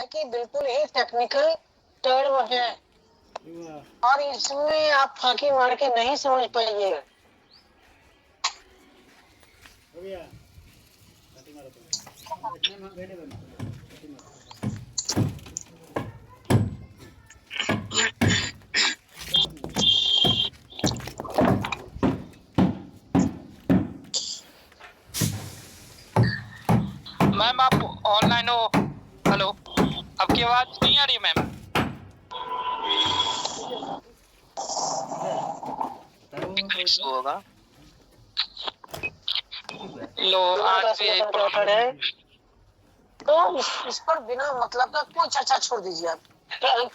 कि बिल्कुल ही technical term है और इसमें आप फांकी मार के नहीं समझ पाइएगा। मैम आप ऑनलाइन हो? हेलो, आपकी आवाज नहीं आ रही मैम। होगा लो आज है तो इस पर बिना मतलब का कोई चर्चा छोड़ दीजिए आप।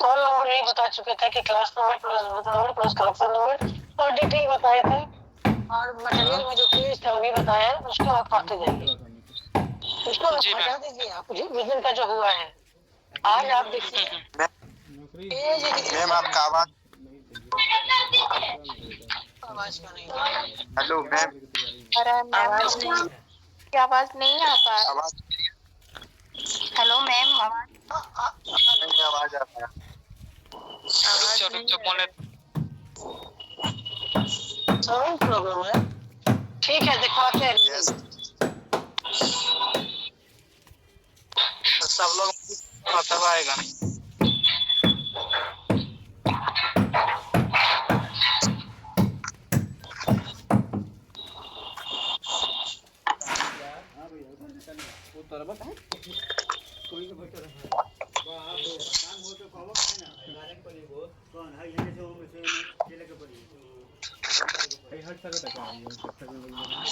कॉल नंबर नहीं बता चुके थे कि class number plus collection number और डिटेल बताए थे और मटेरियल में जो पेज था वो भी बताया, उसको आप पढ़ते जाइए, उसको आप हटा दीजिए। आप विजन का जो हुआ है आज आप देखिए मैम आपका आवाज का नहीं। हेलो मैम, आवाज नहीं आ पा रहा। आवाज हेलो मैम, आवाज आता है। रुक जाओ बोले साउंड प्रॉब्लम है। ठीक है दिखवाते हैं। यस सब लोग तब आएगा नहीं।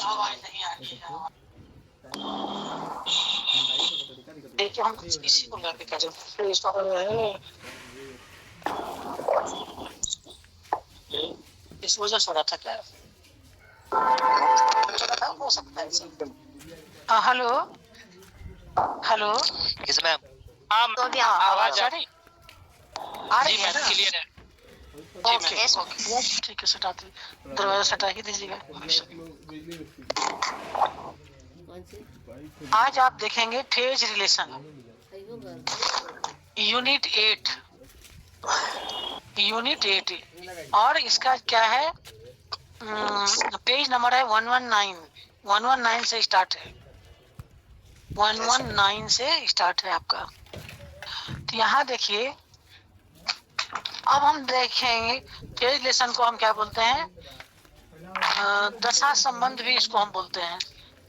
आवाज नहीं आ रही है। देखिए हम इसी को लेकर के इस वजह से हो रहा था क्या? हो सकता है। Hello hello yes ma'am. हाँ आवाज आ रही है ना? क्लियर है। ओके ठीक है, सटा दरवाजा सटा के दीजिएगा। आज आप देखेंगे फेज रिलेशन यूनिट 8 और इसका क्या है, पेज नंबर है 119 से स्टार्ट है, 119 से स्टार्ट है आपका। तो यहाँ देखिए, अब हम देखेंगे फेज रिलेशन को हम क्या बोलते हैं, दशा संबंध भी इसको हम बोलते हैं।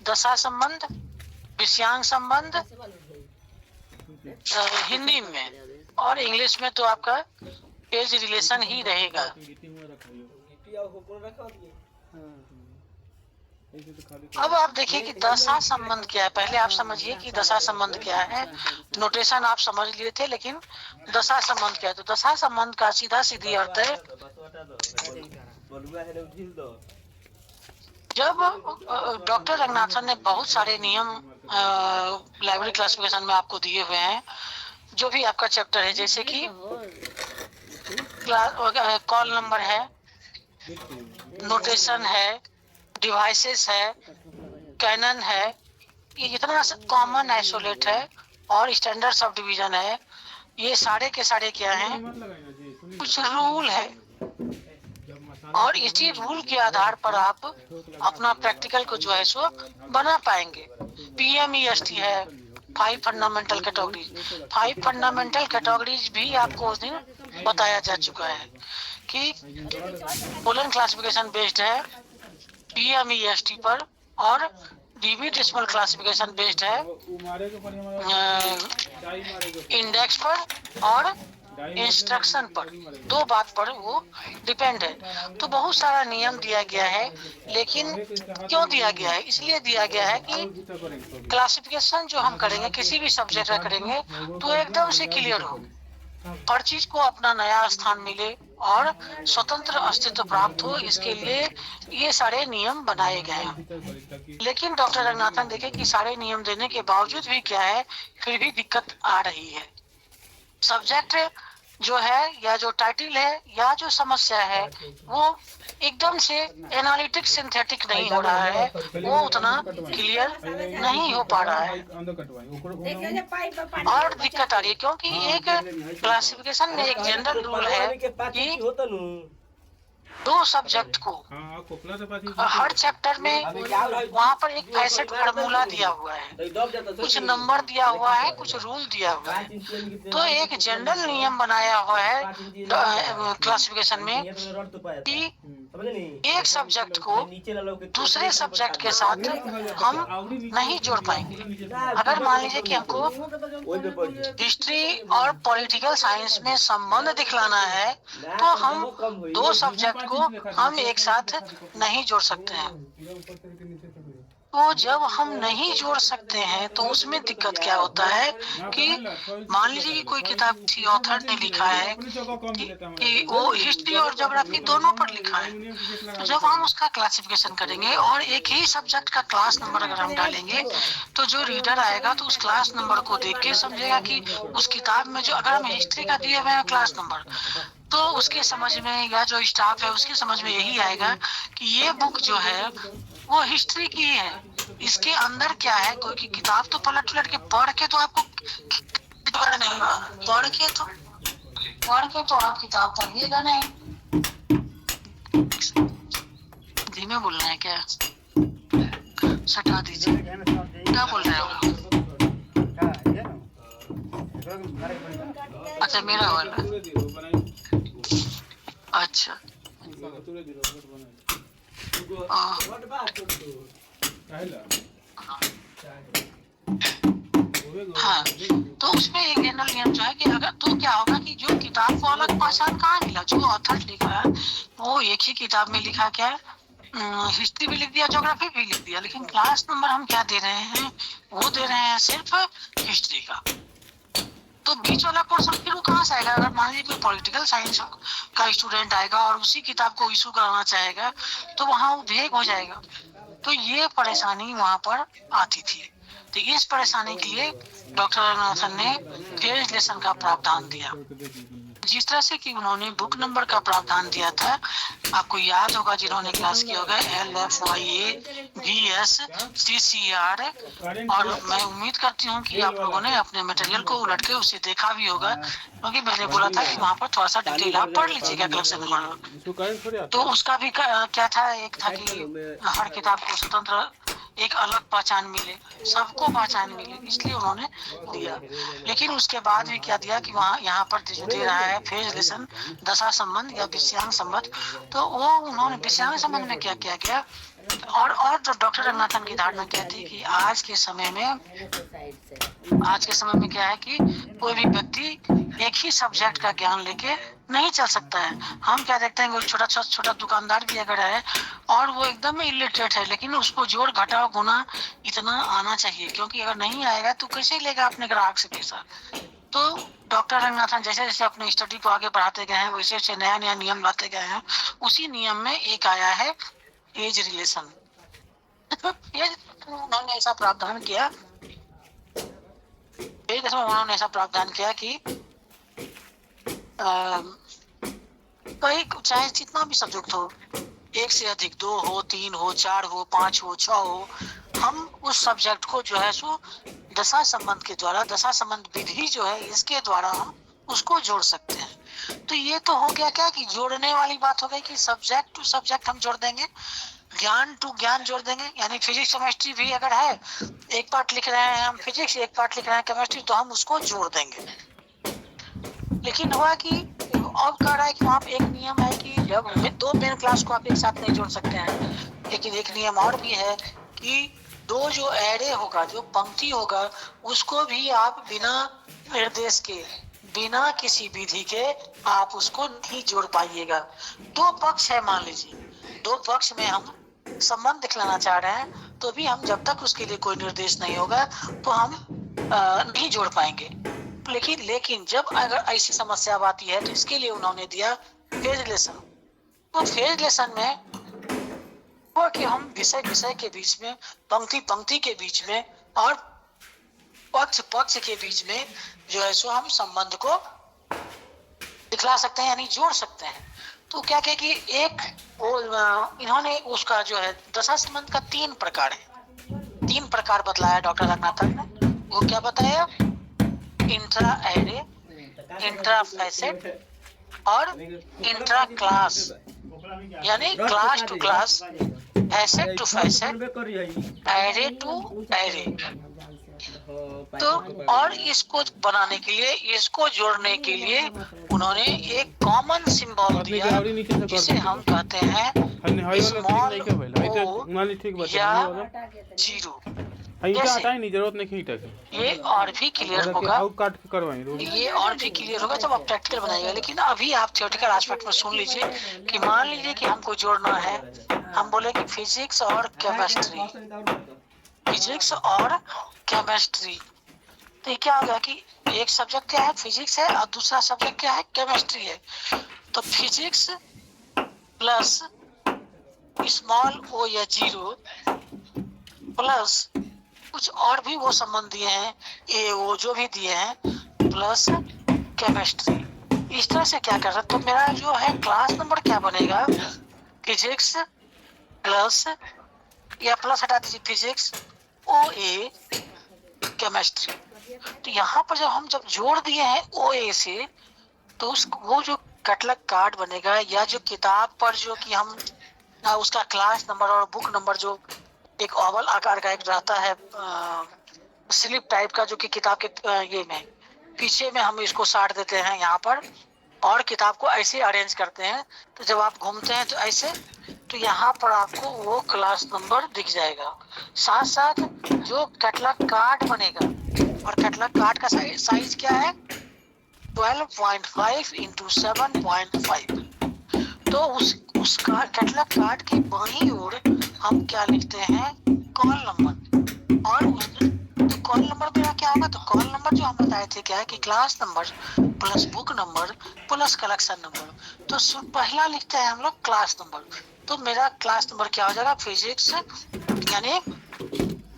दशा संबंध, विषयांग संबंध हिंदी में, और इंग्लिश में तो आपका फेज रिलेशन ही रहेगा। अब आप देखिए कि दशा संबंध क्या है। पहले आप समझिए कि दशा संबंध क्या है। नोटेशन आप समझ लिए थे, लेकिन दशा संबंध क्या है? तो दशा संबंध का सीधा सीधी अर्थ है, जब डॉक्टर रंगनाथन ने बहुत सारे नियम लाइब्रेरी क्लासिफिकेशन में आपको दिए हुए हैं, जो भी आपका चैप्टर है, जैसे कि कॉल नंबर है, नोटेशन है, डिवाइसेस है, कैनन है, ये जितना कॉमन आइसोलेट है और स्टैंडर्ड्स ऑफ डिवीजन है, ये सारे के सारे क्या हैं, कुछ रूल है और इसी रूल के आधार पर आप अपना प्रैक्टिकल को जो है सो बना पाएंगे। PMEST है, 5 फंडामेंटल कैटेगरीज। 5 फंडामेंटल कैटेगरीज भी आपको उस दिन बताया जा चुका है कि पोलन क्लासिफिकेशन बेस्ड है PMEST पर, और DB डेसिमल क्लासिफिकेशन बेस्ड है इंडेक्स पर और इंस्ट्रक्शन पर। दो बात पर वो डिपेंड है। तो बहुत सारा नियम दिया गया है, लेकिन क्यों दिया गया है? इसलिए दिया गया है कि क्लासिफिकेशन जो हम करेंगे, किसी भी सब्जेक्ट का करेंगे, तो एकदम से क्लियर हो, हर चीज को अपना नया स्थान मिले और स्वतंत्र अस्तित्व प्राप्त हो, इसके लिए ये सारे नियम बनाए गए हैं। लेकिन डॉक्टर रंगनाथन देखे कि सारे नियम देने के बावजूद भी क्या है, फिर भी दिक्कत आ रही है। सब्जेक्ट जो है या जो टाइटल है या जो समस्या है वो एकदम से एनालिटिक सिंथेटिक नहीं हो रहा है, वो उतना क्लियर नहीं हो पा रहा है और दिक्कत आ रही है, क्योंकि एक क्लासिफिकेशन में एक जनरल रूल है कि 2 सब्जेक्ट को हर चैप्टर में वहाँ पर एक फैसेट फॉर्मूला दिया हुआ है, कुछ नंबर दिया हुआ है, कुछ रूल दिया हुआ है। तो एक जनरल नियम बनाया हुआ है क्लासिफिकेशन में कि एक सब्जेक्ट को दूसरे सब्जेक्ट के साथ हम नहीं जोड़ पाएंगे। अगर मान लीजिए कि हमको हिस्ट्री और पॉलिटिकल साइंस में संबंध दिखलाना है तो हम 2 सब्जेक्ट को हम एक साथ नहीं जोड़ सकते हैं। तो जब हम नहीं जोड़ सकते हैं तो उसमें दिक्कत क्या होता है कि मान लीजिए कि कोई किताब थी, ऑथर ने लिखा है कि वो हिस्ट्री और ज्योग्राफी दोनों पर लिखा है, तो जब हम उसका क्लासिफिकेशन करेंगे और एक ही सब्जेक्ट का क्लास नंबर अगर हम डालेंगे तो जो रीडर आएगा तो उस क्लास नंबर को देख के समझेगा कि उस किताब में जो, अगर हम हिस्ट्री का दिए हुए हैं क्लास नंबर, तो उसके समझ में या जो स्टाफ है उसके समझ में यही आएगा कि ये बुक जो है वो हिस्ट्री की है, इसके अंदर क्या है। कोई की किताब तो पलट के पढ़ के तो आपको नहीं, पढ़ के तो आप किताब पढ़िएगा नहीं। धीमे बोलना है क्या? सटा दीजिए, क्या बोल रहे हो? अच्छा मेरा वाला, अच्छा हाँ, तो उसमें एक जनरल नियम जो है कि अगर तो क्या होगा कि जो किताब को अलग पहचान कहाँ मिला, जो ऑथर लिखा है वो एक ही किताब में लिखा क्या है, हिस्ट्री भी लिख दिया, ज्योग्राफी भी लिख दिया, लेकिन क्लास नंबर हम क्या दे रहे हैं, वो दे रहे हैं सिर्फ हिस्ट्री का। तो बीच वाला पोर्शन फिर वो कहाँ से आएगा? अगर मान लीजिए कोई पॉलिटिकल साइंस का स्टूडेंट आएगा और उसी किताब को इशू कराना चाहेगा तो वहाँ वो भेग हो जाएगा। तो ये परेशानी वहाँ पर आती थी। तो इस परेशानी के लिए डॉक्टर रंगनाथन ने फेज लेसन का प्रावधान दिया, जिस तरह से कि उन्होंने बुक नंबर का प्रावधान दिया था। आपको याद होगा जिन्होंने क्लास किया होगा LFYA VS CCR, और मैं उम्मीद करती हूँ कि आप लोगों ने अपने मटेरियल को उलट के उसे देखा भी होगा, क्योंकि मैंने बोला था कि वहाँ पर थोड़ा सा डिटेल आप पढ़ लीजिएगा क्लास में। तो उसका भी क्या था, एक था कि हर किताब को स्वतंत्र एक अलग पहचान मिले, सबको पहचान मिले, इसलिए उन्होंने दिया। लेकिन उसके बाद भी क्या दिया कि वहाँ यहाँ पर जो दे रहा है फेज लेसन दशा संबंध या विषयांग संबंध, तो वो उन्होंने विषयांग संबंध में क्या किया गया, और जो डॉक्टर रंगनाथन की धारणा क्या थी कि आज के समय में क्या है कि कोई भी व्यक्ति एक ही सब्जेक्ट का ज्ञान लेके नहीं चल सकता है। हम क्या देखते हैं, छोटा दुकानदार भी अगर है और वो एकदम इलिटरेट है, लेकिन उसको जोड़ घटाव गुना इतना आना चाहिए, क्योंकि अगर नहीं आएगा तो कैसे लेगा अपने ग्राहक से पैसा। तो डॉक्टर रंगनाथन जैसे जैसे अपने स्टडी को आगे बढ़ाते गए हैं वैसे वैसे नया नया नियम लाते गए हैं। उसी नियम में एक आया है एज रिलेशन। उन्होंने ऐसा प्रावधान किया, कि कई चाहे जितना भी सब्जेक्ट हो, 1 से अधिक 2 हो, 3 हो, 4 हो, 5 हो, 6 हो, हम उस सब्जेक्ट को जो है सो दशा संबंध के द्वारा, दशा संबंध विधि जो है इसके द्वारा हम उसको जोड़ सकते हैं। तो ये तो हो गया क्या कि जोड़ने वाली बात हो गई कि सब्जेक्ट टू सब्जेक्ट हम जोड़ देंगे, ज्ञान टू ज्ञान जोड़ देंगे। यानी फिजिक्स केमिस्ट्री भी अगर है, एक पार्ट लिख रहे हैं हम फिजिक्स, एक पार्ट लिख रहे हैं केमिस्ट्री, तो हम उसको जोड़ देंगे। लेकिन हुआ कि अब कह रहा है कि वहाँ पे एक नियम है कि जब 2 मेन क्लास को आप एक साथ नहीं जोड़ सकते हैं, लेकिन एक नियम और भी है कि 2 जो एरे होगा, जो पंक्ति होगा, उसको भी आप बिना निर्देश के, बिना किसी विधि के आप उसको नहीं जोड़ पाइएगा। 2 पक्ष है, मान लीजिए 2 पक्ष में हम संबंध दिखलाना चाह रहे हैं, तो भी हम जब तक उसके लिए कोई निर्देश नहीं होगा तो हम नहीं जोड़ पाएंगे। लेकिन जब अगर ऐसी समस्या आती है तो इसके लिए उन्होंने दिया फेज रिलेशन। तो फेज रिलेशन में वो कि हम विषय के बीच में, पंक्ति के बीच में और पक्ष के बीच में जो है सो हम संबंध को दिखला सकते हैं यानी जोड़ सकते हैं। तो क्या कहे कि एक इन्होंने उसका जो है दशासंबंध का 3 प्रकार है, 3 प्रकार बतलाया डॉक्टर रंगनाथन ने। वो क्या बताया? इंट्रा एरे, इंट्रा फैसेट और इंट्रा क्लास, यानी class to class, facet to facet, array to array. तो और इसको बनाने के लिए, इसको जोड़ने के लिए उन्होंने एक कॉमन सिंबल दिया जिसे हम कहते हैं स्मॉल ओ या जीरो। ये और भी क्लियर होगा, ये और भी क्लियर होगा जब आप प्रैक्टिकल बनाइएगा। लेकिन अभी आप थियोरेटिकल एस्पेक्ट में सुन लीजिए कि मान लीजिए कि हमको जोड़ना है, हम बोले कि फिजिक्स और केमिस्ट्री, फिजिक्स और केमिस्ट्री। तो ये क्या होगा कि एक सब्जेक्ट क्या है? फिजिक्स है और दूसरा सब्जेक्ट क्या है? केमिस्ट्री है। तो फिजिक्स प्लस स्मॉल ओ या जीरो प्लस कुछ और भी वो संबंध दिए हैं, ए ओ जो भी दिए हैं, प्लस केमिस्ट्री। इस तरह से क्या कर रहा है? तो मेरा जो है क्लास नंबर क्या बनेगा? फिजिक्स प्लस या प्लस हटा दीजिए, फिजिक्स ओ ए केमिस्ट्री। तो यहाँ पर जब जोड़ दिए हैं ओ ए से, तो वो जो कैटलॉग कार्ड बनेगा या जो किताब पर जो कि हम उसका क्लास नंबर और बुक नंबर जो एक ओवल आकार का एक रहता है स्लिप टाइप का, जो कि किताब के ये में पीछे में हम इसको साट देते हैं यहाँ पर और किताब को ऐसे अरेंज करते हैं। तो जब आप घूमते हैं तो ऐसे, तो यहाँ पर आपको वो क्लास नंबर दिख जाएगा। साथ साथ जो कैटलॉग कार्ड बनेगा, और कैटलॉग कार्ड का साइज क्या है? 12.5 इंटू 7.5। तो उसका कैटलॉग कार्ड की बाईं ओर हम क्या लिखते हैं? Call number. और तो कॉल नंबर मेरा क्या होगा? तो कॉल नंबर जो हम बताए थे क्या है कि class number plus book number plus collection number. तो पहला लिखते हैं हम लोग क्लास नंबर। तो मेरा क्लास नंबर क्या हो जाएगा? फिजिक्स यानी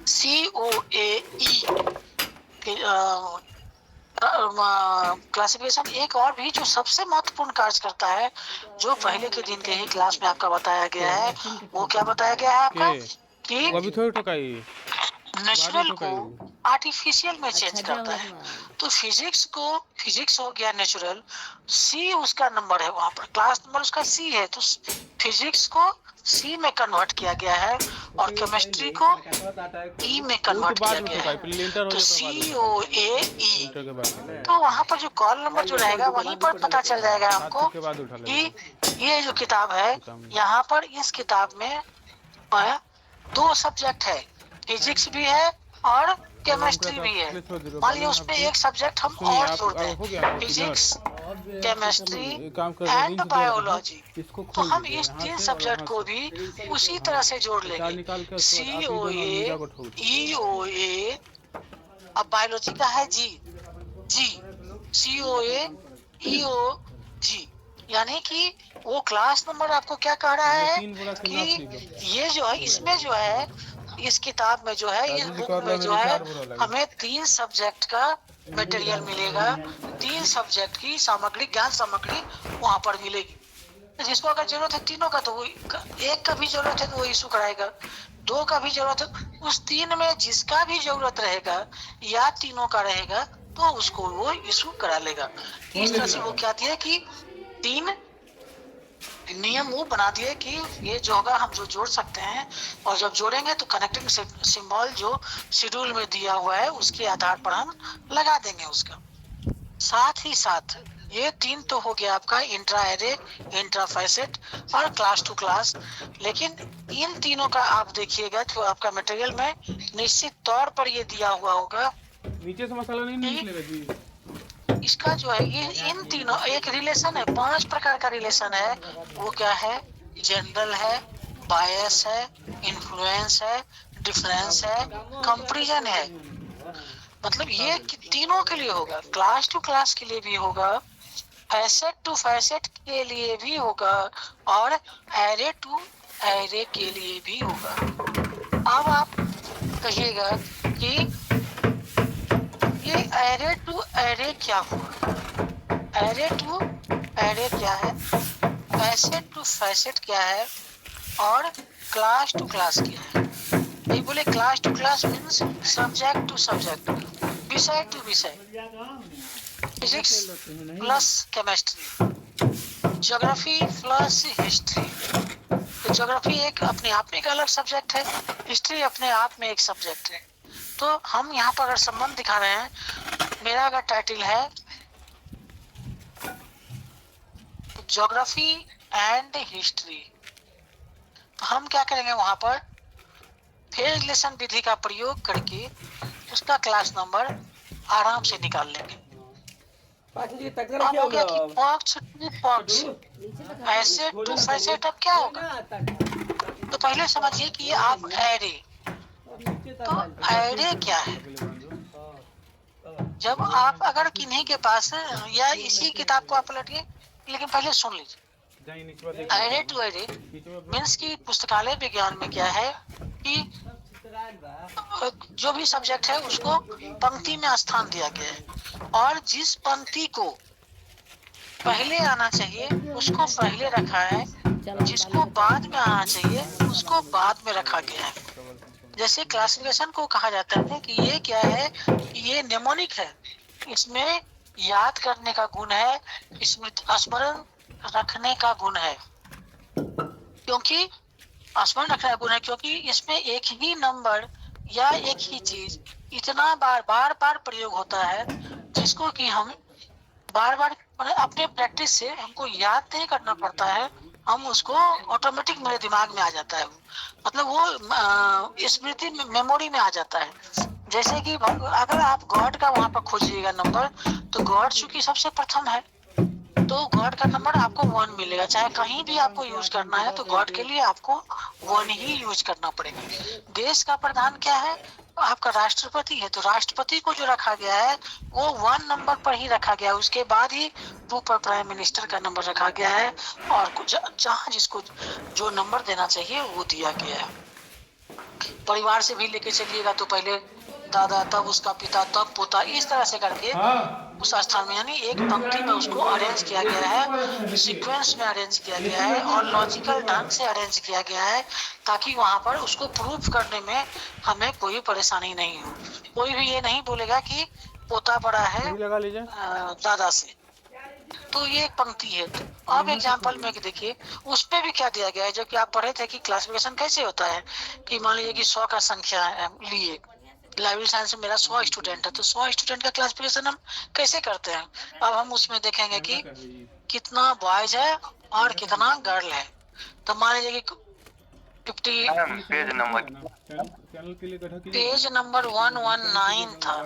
COAE क्लासिफिकेशन। एक और भी जो सबसे महत्वपूर्ण कार्य करता है, जो पहले के दिन के ही क्लास में आपका बताया गया है, वो क्या बताया गया है आपका कि नेचुरल को आर्टिफिशियल में चेंज करता है। तो फिजिक्स हो गया नेचुरल, सी उसका नंबर है, वहां पर क्लास नंबर उसका सी है, तो फिजिक्स को सी में कन्वर्ट किया गया है और केमिस्ट्री को ई में कन्वर्ट किया गया है, तो COAE। तो वहाँ पर जो कॉल नंबर जो रहेगा वहीं पर पता चल जाएगा हमको कि ये जो किताब है, यहाँ पर इस किताब में 2 सब्जेक्ट है, फिजिक्स भी है और केमिस्ट्री भी है। मान लीजिए उसमें एक सब्जेक्ट हम और जोड़ते हैं, फिजिक्स, केमिस्ट्री एंड बायोलॉजी। तो हम इस 3 सब्जेक्ट को भी उसी तरह से जोड़ लेंगे, COA EOA। अब बायोलॉजी का है जी COA EOG, यानी कि वो क्लास नंबर आपको क्या कह रहा है कि ये जो है, इसमें जो है, इस किताब में जो है, इस बुक में जो है, हमें 3 सब्जेक्ट का मटेरियल मिलेगा, 3 सब्जेक्ट की सामग्री, ज्ञान सामग्री वहाँ पर मिलेगी। जिसको अगर जरूरत है तीनों का, तो वो एक का भी जरूरत है तो वो इशू कराएगा, 2 का भी जरूरत है, उस 3 में जिसका भी जरूरत रहेगा या तीनों का रहेगा तो उसको वो इशू करा लेगा। इस तरह से वो क्या दिया कि 3 नियम वो बना दिए कि ये जो होगा हम जो जोड़ सकते हैं, और जब जोड़ेंगे तो कनेक्टिंग सिंबल जो शेड्यूल में दिया हुआ है उसके आधार पर हम लगा देंगे उसका। साथ ही साथ ये 3 तो हो गया आपका इंट्रा एरे, इंट्रा फैसेट और क्लास टू क्लास। लेकिन इन तीनों का आप देखिएगा तो आपका मटेरियल में निश्चित तौर पर ये दिया हुआ होगा, नीचे से मसाला नहीं निकलेगा जी। इसका जो है ये इन तीनों एक रिलेशन है, 5 प्रकार का रिलेशन है। वो क्या है? जनरल है, बायस है, इन्फ्लुएंस है, डिफरेंस है, कंपैरिजन है। मतलब ये तीनों के लिए होगा, क्लास टू क्लास के लिए भी होगा, फैसेट टू फैसेट के लिए भी होगा और एरे टू एरे के लिए भी होगा। अब आप कहिएगा कि ये एरे टू एरे क्या हुआ? एरे टू एरे क्या है, फैसेट टू फैसेट क्या है, और क्लास टू क्लास क्या है। ये बोले class to class means subject to subject, विषय टू विषय, physics plus chemistry, geography plus history. तो ज्योग्राफी एक अपने आप में एक अलग सब्जेक्ट है, हिस्ट्री अपने आप में एक सब्जेक्ट है। तो हम यहाँ पर अगर संबंध दिखा रहे हैं, मेरा अगर टाइटल है ज्योग्राफी एंड हिस्ट्री, तो हम क्या करेंगे वहां पर फेज रिलेशन विधि का प्रयोग करके उसका क्लास नंबर आराम से निकाल लेंगे। अब हो गया कि पक्ष टू पक्ष, फैसेट टू फैसेट। अब क्या होगा, तो पहले समझिए कि आप एरे, तो एरे क्या है। जब आप अगर किन्हीं के पास या इसी किताब को आप पलटिए, लेकिन पहले सुन लीजिए, एरे टू एरे मीन्स की पुस्तकालय विज्ञान में क्या है कि जो भी सब्जेक्ट है उसको पंक्ति में स्थान दिया गया है, और जिस पंक्ति को पहले आना चाहिए उसको पहले रखा है, जिसको बाद में आना चाहिए उसको बाद में रखा गया है। जैसे क्लासिफिकेशन को कहा जाता है कि ये क्या है, ये नेमोनिक है, इसमें याद करने का गुण है, इसमें स्मरण रखने का गुण है। क्योंकि स्मरण रखने का गुण है क्योंकि इसमें एक ही नंबर या एक ही चीज इतना बार बार प्रयोग होता है, जिसको कि हम बार बार अपने प्रैक्टिस से हमको याद नहीं करना पड़ता है, हम उसको ऑटोमेटिक मेरे दिमाग में आ जाता है, मतलब वो स्मृति में, मेमोरी में आ जाता है। जैसे कि अगर आप गॉड का वहां पर खोजिएगा नंबर, तो गॉड चूंकि सबसे प्रथम है, तो गॉड का नंबर आपको 1 मिलेगा। चाहे कहीं भी आपको यूज करना है तो गॉड के लिए आपको 1 ही यूज करना पड़ेगा। देश का प्रधान क्या है, आपका राष्ट्रपति है, तो राष्ट्रपति को जो रखा गया है वो 1 नंबर पर ही रखा गया है, उसके बाद ही 2 पर प्राइम मिनिस्टर का नंबर रखा गया है, और जहाँ जिसको जो नंबर देना चाहिए वो दिया गया है। परिवार से भी लेके चलिएगा तो पहले दादा, तब उसका पिता, तब पोता, इस तरह से करके उस स्थान में, यानी एक पंक्ति में उसको अरेंज किया गया है, सीक्वेंस में अरेंज किया गया है और लॉजिकल ढंग से अरेंज किया गया है, ताकि वहां पर उसको प्रूफ करने में हमें कोई परेशानी नहीं हो। कोई भी ये नहीं बोलेगा कि पोता बड़ा है दादा से, तो ये एक पंक्ति है। अब एग्जाम्पल में देखिए उस पे भी क्या दिया गया है, जो कि आप पढ़े थे कि क्लासिफिकेशन कैसे होता है, कि मान लीजिए कि 100 का संख्या लिए, लाइब्रेरी साइंस में मेरा 100 स्टूडेंट है, तो 100 स्टूडेंट का क्लासिफिकेशन हम कैसे करते हैं। अब हम उसमें देखेंगे कि कितना बॉयज है और कितना गर्ल है। तो मान लीजिए कि 50 पेज नंबर 119 था,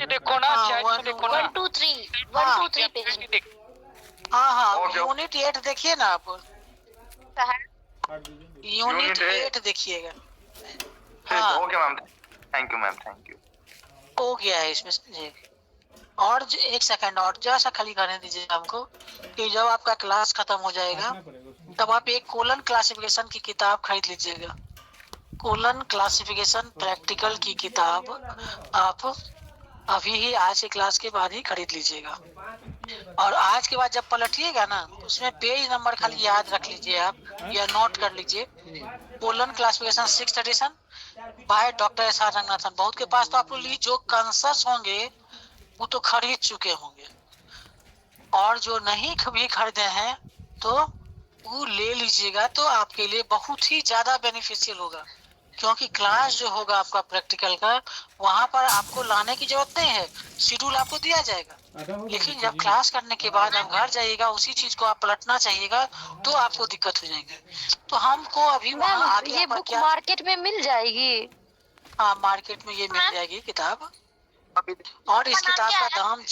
देखो ना, देखो ना 1 2 3 पेज। हाँ, यूनिट 8 देखिए ना आप, यूनिट 8 देखिएगा। हाँ, okay ma'am, thank you ma'am, thank you. हो गया है इसमें जी। और एक सेकंड और जैसा खाली करने दीजिए हमको, कि जब आपका क्लास खत्म हो जाएगा तब आप एक कोलन क्लासिफिकेशन की किताब खरीद लीजिएगा। कोलन क्लासिफिकेशन प्रैक्टिकल की किताब आप अभी ही आज के क्लास के बाद ही खरीद लीजिएगा, और आज के बाद जब पलटिएगा ना, उसमें पेज नंबर खाली याद रख लीजिए आप, या नोट कर लीजिए, colon classification 6th edition by doctor S R. Ranganathan. बहुत के पास तो आप लोग जो कॉन्सस होंगे वो तो खरीद चुके होंगे, और जो नहीं भी खरीदे हैं तो वो ले लीजिएगा, तो आपके लिए बहुत ही ज्यादा बेनिफिशियल होगा। क्योंकि क्लास जो होगा आपका प्रैक्टिकल का, वहां पर आपको लाने की जरूरत नहीं है, शेड्यूल आपको दिया जाएगा, लेकिन जब क्लास करने के बाद आप घर जाइएगा, उसी चीज को आप पलटना चाहिएगा, तो आपको दिक्कत हो जाएगी। तो हमको अभी वहाँ आगे ये बुक मार्केट में मिल जाएगी। हाँ, मार्केट में ये मिल जाएगी किताब, और इस किताब का दाम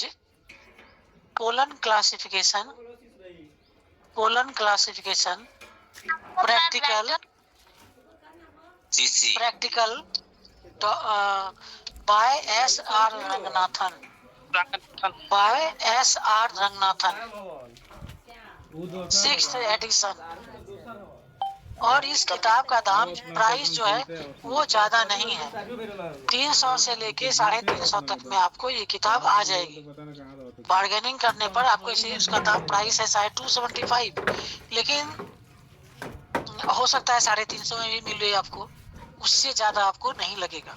colon classification practical by S R. Ranganathan, by S R. Ranganathan 6th edition. और इस किताब का दाम प्राइस जो है वो ज्यादा नहीं है। 300 से लेके 350 तक में आपको ये किताब आ जाएगी। बार्गेनिंग करने पर आपको इसी उसका दाम प्राइस है शायद 275, लेकिन हो सकता है 350 में भी मिले आपको, उससे ज्यादा आपको नहीं लगेगा।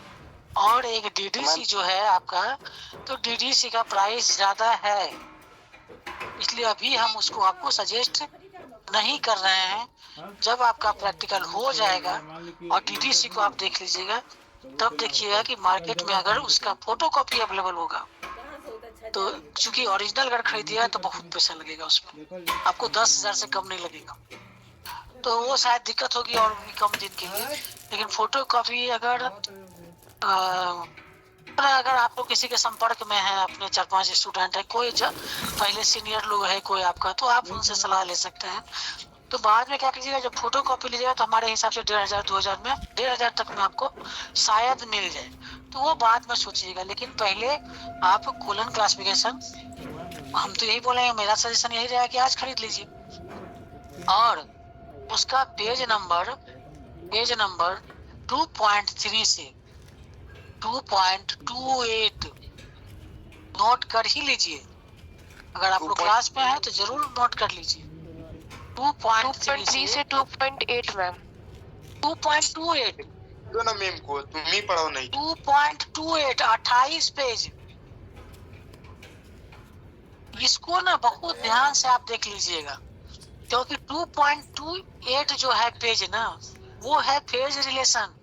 और एक डीडीसी जो है आपका, तो डीडीसी का प्राइस ज्यादा है, इसलिए अभी हम उसको आपको सजेस्ट नहीं कर रहे हैं। जब आपका प्रैक्टिकल हो जाएगा और डीडीसी को आप देख लीजिएगा, तब देखिएगा कि मार्केट में अगर उसका फोटोकॉपी अवेलेबल होगा, तो चूंकि ओरिजिनल अगर खरीदिएगा तो बहुत पैसा लगेगा उसमें, आपको 10,000 से कम नहीं लगेगा, तो वो शायद दिक्कत होगी और भी कम दिन के लिए। लेकिन फोटोकॉपी अगर आप लोग किसी के संपर्क में हैं, अपने 4-5 स्टूडेंट है, कोई पहले सीनियर लोग है कोई आपका, तो आप उनसे सलाह ले सकते हैं। तो बाद में क्या कीजिएगा, जब फोटो कॉपी लीजिएगा तो हमारे हिसाब से 1,500-2,000 में 1,500 तक में आपको शायद मिल जाए, तो वो बाद में सोचिएगा। लेकिन पहले आप कोलन क्लासिफिकेशन, हम तो यही बोलेंगे, मेरा सजेशन यही रहेगा कि आज खरीद लीजिए, और उसका पेज नंबर 2.3 से 2.28 नोट कर ही लीजिए। अगर आप लोग क्लास में हैं तो जरूर नोट कर लीजिए। 2.3 से 2.8 मैम। 2.28 दो ना मैम को, तुम ही पढ़ाओ नहीं। 2.28 28 पेज। इसको ना बहुत ध्यान से आप देख लीजिएगा, क्योंकि 2.28 जो है पेज ना, वो है फेज रिलेशन,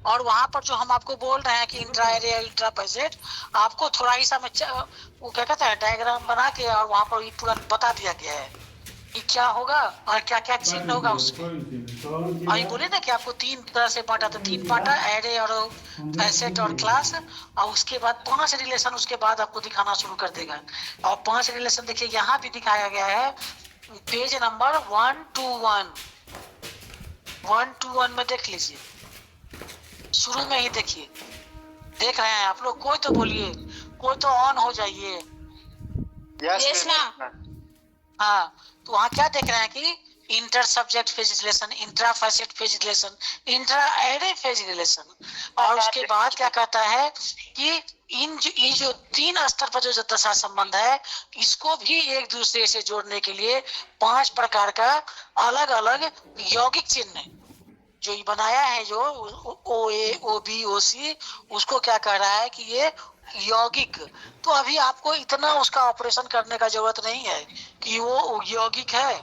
और वहां पर जो हम आपको बोल रहे हैं कि इंट्रा एरिया इंट्रा पैसेट, आपको थोड़ा ही सा में वो क्या कहते हैं डायग्राम बना के, और वहां पर ये पूरा बता दिया गया है कि क्या होगा और क्या क्या चिन्ह होगा उसमें। और ये बोले ना कि आपको 3 तरह से बांटा, तो 3 बांटा, एरे और पैसेट और क्लास, और उसके बाद 5 रिलेशन उसके बाद आपको दिखाना शुरू कर देगा। और 5 रिलेशन देखिए यहाँ भी दिखाया गया है, पेज नंबर 121 में देख लीजिए, शुरू में ही देखिए। देख रहे हैं आप लोग? कोई तो बोलिए, कोई तो ऑन हो जाइए। यस ना। हाँ, तो वहाँ क्या देख रहे हैं कि inter subject phase relation, intra facet phase relation, intra array phase relation, और उसके बाद क्या कहता है कि ये जो 3 स्तर पर जो दशा संबंध है, इसको भी एक दूसरे से जोड़ने के लिए 5 प्रकार का अलग अलग यौगिक चिन्ह जो ये बनाया है, जो OA, OB, OC, उसको क्या कह रहा है कि ये यौगिक। तो अभी आपको इतना उसका ऑपरेशन करने का जरूरत नहीं है कि वो यौगिक है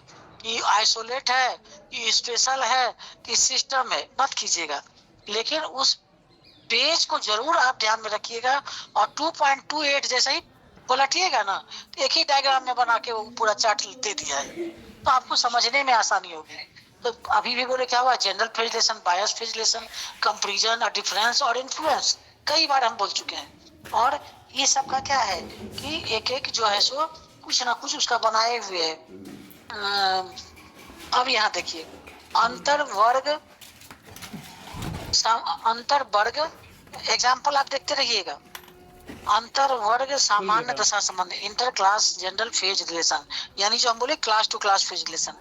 कि आइसोलेट है कि स्पेशल है कि सिस्टम है, मत कीजिएगा। लेकिन उस पेज को जरूर आप ध्यान में रखिएगा, और 2.28 जैसे ही पलटिएगा ना, एक ही डायग्राम में बना के वो पूरा चार्ट दे दिया है, तो आपको समझने में आसानी होगी। तो अभी भी बोले क्या हुआ, जनरल फेज रिलेशन, बायस फेज रिलेशन, कंपैरिजन और डिफरेंस और इन्फ्लुएंस, कई बार हम बोल चुके हैं। और ये सब का क्या है कि एक एक जो है सो कुछ ना कुछ उसका बनाए हुए है। अब यहाँ देखिए, अंतर वर्ग एग्जाम्पल आप देखते रहिएगा। अंतर वर्ग सामान्य दशा संबंध, inter class general phase relation, यानी जो हम बोले class to class phase relation.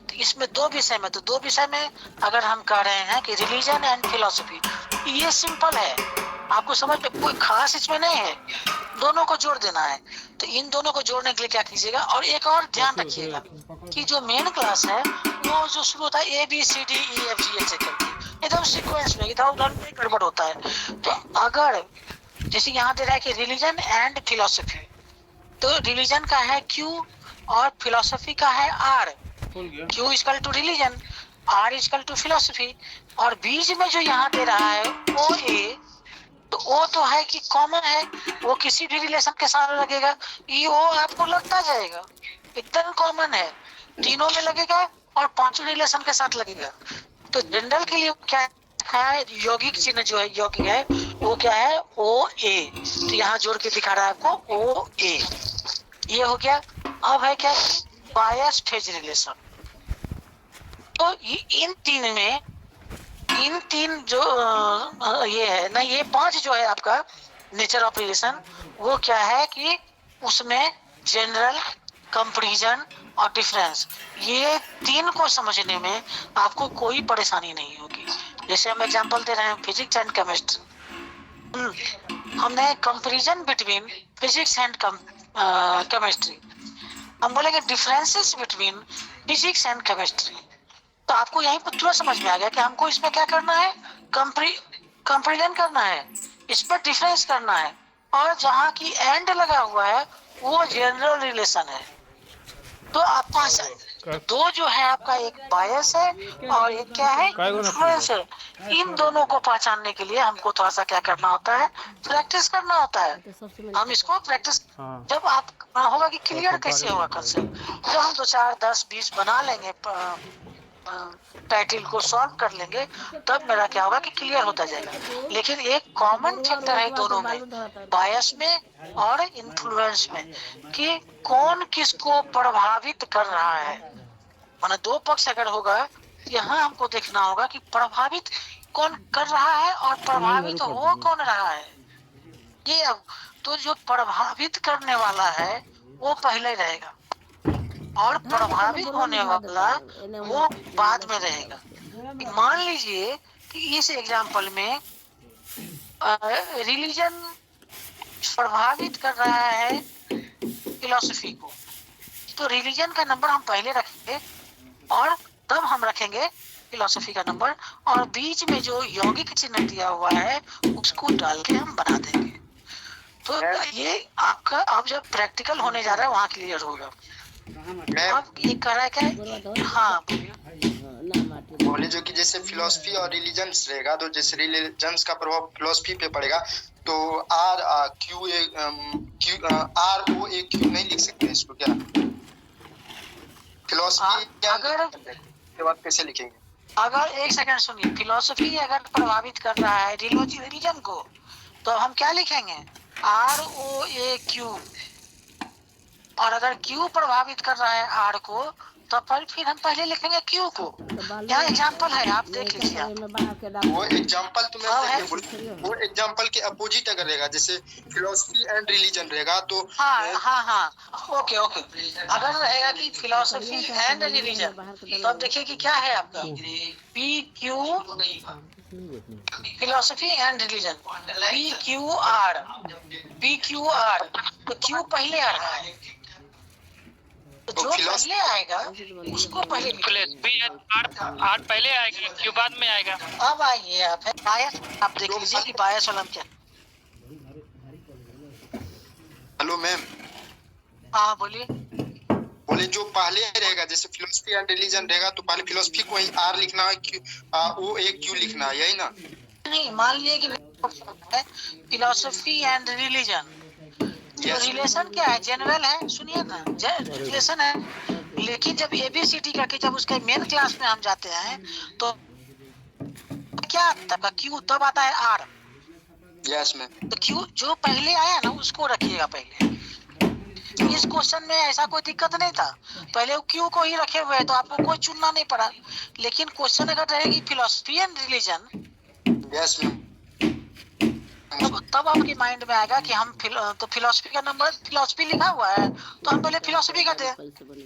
तो इसमें 2 विषय में, तो 2 विषय में अगर हम कह रहे हैं कि रिलीजन एंड फिलोसफी, ये सिंपल है, आपको समझ में कोई खास इसमें नहीं है, दोनों को जोड़ देना है। तो इन दोनों को जोड़ने के लिए क्या कीजिएगा, और एक और ध्यान रखिएगा कि जो मेन क्लास है वो जो शुरू होता है ABCDEFGH करके, एकदम सीक्वेंस में, इधर उधर नहीं गड़बड़ होता है। तो अगर जैसे यहाँ दे रहा है कि रिलीजन एंड फिलोसफी, तो रिलीजन का है Q और फिलोसफी का है R। Q equal to religion, R equal to philosophy, और बीच में जो यहाँ दे रहा है OA, तो वो तो है कि कॉमन है, वो किसी भी रिलेशन के साथ लगेगा, ये वो आपको लगता जाएगा, एकदम कॉमन है, तीनों में लगेगा और 5 रिलेशन के साथ लगेगा। तो जनरल के लिए क्या है, यौगिक चिन्ह जो है यौगिक है वो क्या है, OA, तो यहाँ जोड़ के दिखा रहा है आपको OA, ये हो गया। अब है क्या, बायस फेज रिलेशन। तो इन तीन जो ये है ना, ये 5 जो है आपका नेचर ऑफ रिलेशन, वो क्या है कि उसमें जनरल, कंपैरिजन और डिफरेंस, ये तीन को समझने में आपको कोई परेशानी नहीं होगी। जैसे हम एग्जांपल दे रहे हैं फिजिक्स एंड केमिस्ट्री, हमने comparison between physics and chemistry, हम बोलेंगे differences between physics and chemistry. तो आपको यहीं पर तुरंत समझ में आ गया कि हमको इसमें क्या करना है, कंपैरिजन करना है, इस पर डिफरेंस करना है, और जहाँ की एंड लगा हुआ है वो जनरल रिलेशन है। तो आपका दो जो है आपका, एक बायस है और एक क्या है, इन्फ्लुएंस है। इन दोनों को पहचानने के लिए हमको थोड़ा सा क्या करना होता है, प्रैक्टिस करना होता है। हम इसको प्रैक्टिस जब आप होगा कि क्लियर कैसे होगा कंसेप्ट, जब हम 2, 4, 10, 20 बना लेंगे, टाइटल को सॉल्व कर लेंगे, तब मेरा क्या होगा कि क्लियर होता जाएगा। लेकिन एक कॉमन फैक्टर है दोनों में, बायस में और इन्फ्लुएंस में, कि कौन किसको प्रभावित कर रहा है। माने दो पक्ष अगर होगा, यहाँ हमको देखना होगा कि प्रभावित कौन कर रहा है और प्रभावित हो कौन रहा है। ये अब तो जो प्रभावित करने वाला है वो पहले रहेगा और प्रभावित होने वाला वो बाद में रहेगा। मान लीजिए कि इस एग्जाम्पल में रिलीजन प्रभावित कर रहा है फिलॉसफी को, तो रिलीजन का नंबर हम पहले रखेंगे और तब हम रखेंगे फिलॉसफी का नंबर, और बीच में जो यौगिक चिन्ह दिया हुआ है उसको डाल के हम बना देंगे। तो ये आपका अब जब प्रैक्टिकल होने जा रहा है वहाँ क्लियर होगा। अब ये कर रहा है क्या, हाँ बोले जो कि जैसे फिलोसफी और रिलीजन्स रहेगा, तो जैसे रिलीजन्स का प्रभाव फिलोसफी पे पड़ेगा, तो R Q R O A Q नहीं लिख सकते इसको क्या? फिलोसफी अगर के बाद कैसे लिखेंगे? अगर एक सेकंड सुनिए, फिलोसफी अगर प्रभावित कर रहा है रिलीजन को, तो हम क्या लिखेंगे, आर ओ ए क्यू। और अगर क्यू प्रभावित कर रहा है आर को, तो फिर हम पहले लिखेंगे क्यू को। यहाँ एग्जांपल है, आप देख लीजिए। वो एग्जांपल वो एग्जांपल के अपोजिट अगर रहेगा, जैसे फिलोसफी एंड रिलीजन रहेगा, तो हाँ ओके। अगर रहेगा कि फिलोसफी एंड रिलीजन, तो अब देखिए कि क्या है आपका P Q, philosophy and religion, P Q R, तो क्यू पहले आ रहा है, तो जो पहले आएगा उसको पहले आर पहले आएगा, क्यू बाद में आएगा। अब आइए आप है बायस, आप देख लीजिए कि बायस वाला क्या। हेलो मैम, हाँ बोलिए। बोले जो पहले रहेगा, जैसे फिलोसफी एंड रिलीजन रहेगा, तो पहले फिलोसफी को ही आर लिखना है, ओ ए क्यू लिखना है, यही ना? नहीं, मान लीजिए कि फिलोसफी एंड रिलीजन, तो रिलेशन क्या है, जनरल है, सुनिए ना, रिलेशन है। लेकिन जब ABCD करके जब उसके मेन क्लास में हम जाते हैं, तो क्या आता है क्यू, तब आता है आर। Yes ma'am. तो क्यू जो पहले आया ना उसको रखिएगा पहले। इस क्वेश्चन में ऐसा कोई दिक्कत नहीं था, पहले वो क्यू को ही रखे हुए, तो आपको कोई चुनना नहीं पड़ा। लेकिन क्वेश्चन अगर रहेगी philosophy and religion, yes ma'am, तब आपके माइंड में आएगा कि हम तो फिलोसफी का नंबर, फिलोसफी लिखा हुआ है तो हम पहले फिलोसफी का दें,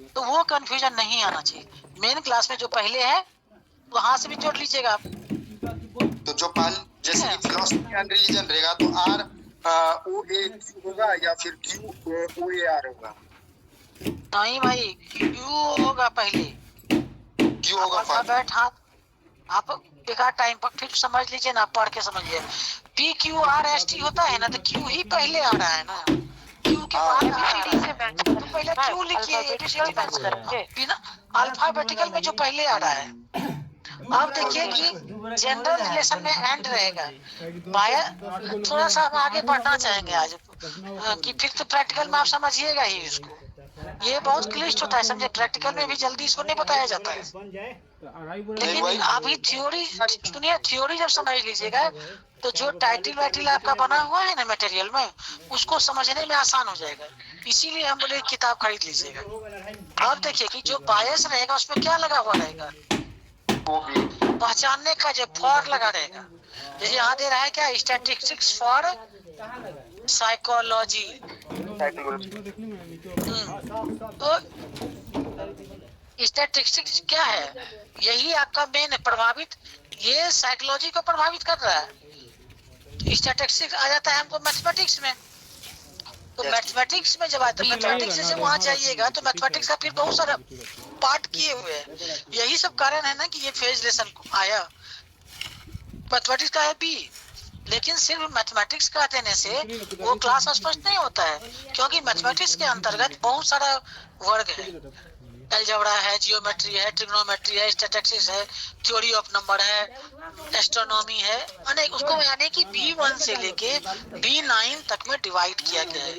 तो वो कंफ्यूजन नहीं आना चाहिए। मेन क्लास में जो पहले है वहां से भी जोड़ लीजिएगा आप। तो जो पहले जैसे कि फिलोसफी एंड रिलीजन रहेगा, तो आर ओ ए क्यू होगा या फिर क्यू ओ ए आर होगा? नहीं भाई, क्यू होगा पहले, क्यू होगा अल्फाबेट। हाँ, आप बेकार टाइम पर फिर समझ लीजिए ना, पढ़ के समझिए। P Q R S T होता है ना, तो क्यू ही पहले आ रहा है ना, क्यू के बाद तो पहले क्यू लिखिए, बिना अल्फाबेटिकल में जो पहले आ रहा है। अब देखिए कि जनरल रिलेशन में एंड रहेगा। थोड़ा सा हम आगे बढ़ना चाहेंगे आज कि फिर तो प्रैक्टिकल में आप समझिएगा ही इसको। ये बहुत क्लिष्ट होता है, समझे, प्रैक्टिकल में भी जल्दी इसको नहीं बताया जाता है। लेकिन अभी थ्योरी सुनिए, थ्योरी जब समझ लीजिएगा, तो जो टाइटल वाइटल आपका बना हुआ है ना मटेरियल में, उसको समझने में आसान हो जाएगा। इसीलिए हम बोले किताब खरीद लीजिएगा। अब देखिए कि जो बायस रहेगा उसमें क्या लगा हुआ रहेगा, पहचानने का जो फॉर लगा रहेगा। जैसे यहाँ दे रहा है क्या, स्टैटिस्टिक्स फॉर साइकोलॉजी, साइकिल बोल देख ली मैं नीचे तो स्टैटिस्टिक्स क्या है? यही आपका मेन प्रभावित, ये साइकोलॉजी को प्रभावित कर रहा है। स्टैटिस्टिक्स आ जाता है हमको मैथमेटिक्स में, तो मैथमेटिक्स में जब आए तो मैथमेटिक्स से वहाँ जाइएगा तो मैथमेटिक्स का फिर बहुत सारा पार्ट किए हुए हैं। यही सब कारण है ना कि ये फेज लेसन आया। मैथमेटिक्स का है बी, लेकिन सिर्फ मैथमेटिक्स का देने से वो क्लास स्पष्ट नहीं होता है, क्योंकि मैथमेटिक्स के अंतर्गत बहुत सारा वर्ग है। अलजेब्रा है, जियोमेट्री है, ट्रिग्नोमेट्री है, स्टैटिस्टिक्स है, थ्योरी ऑफ नंबर है, एस्ट्रोनॉमी है, अनेक। उसको यानी कि B1 से लेके B9 तक में डिवाइड किया गया है।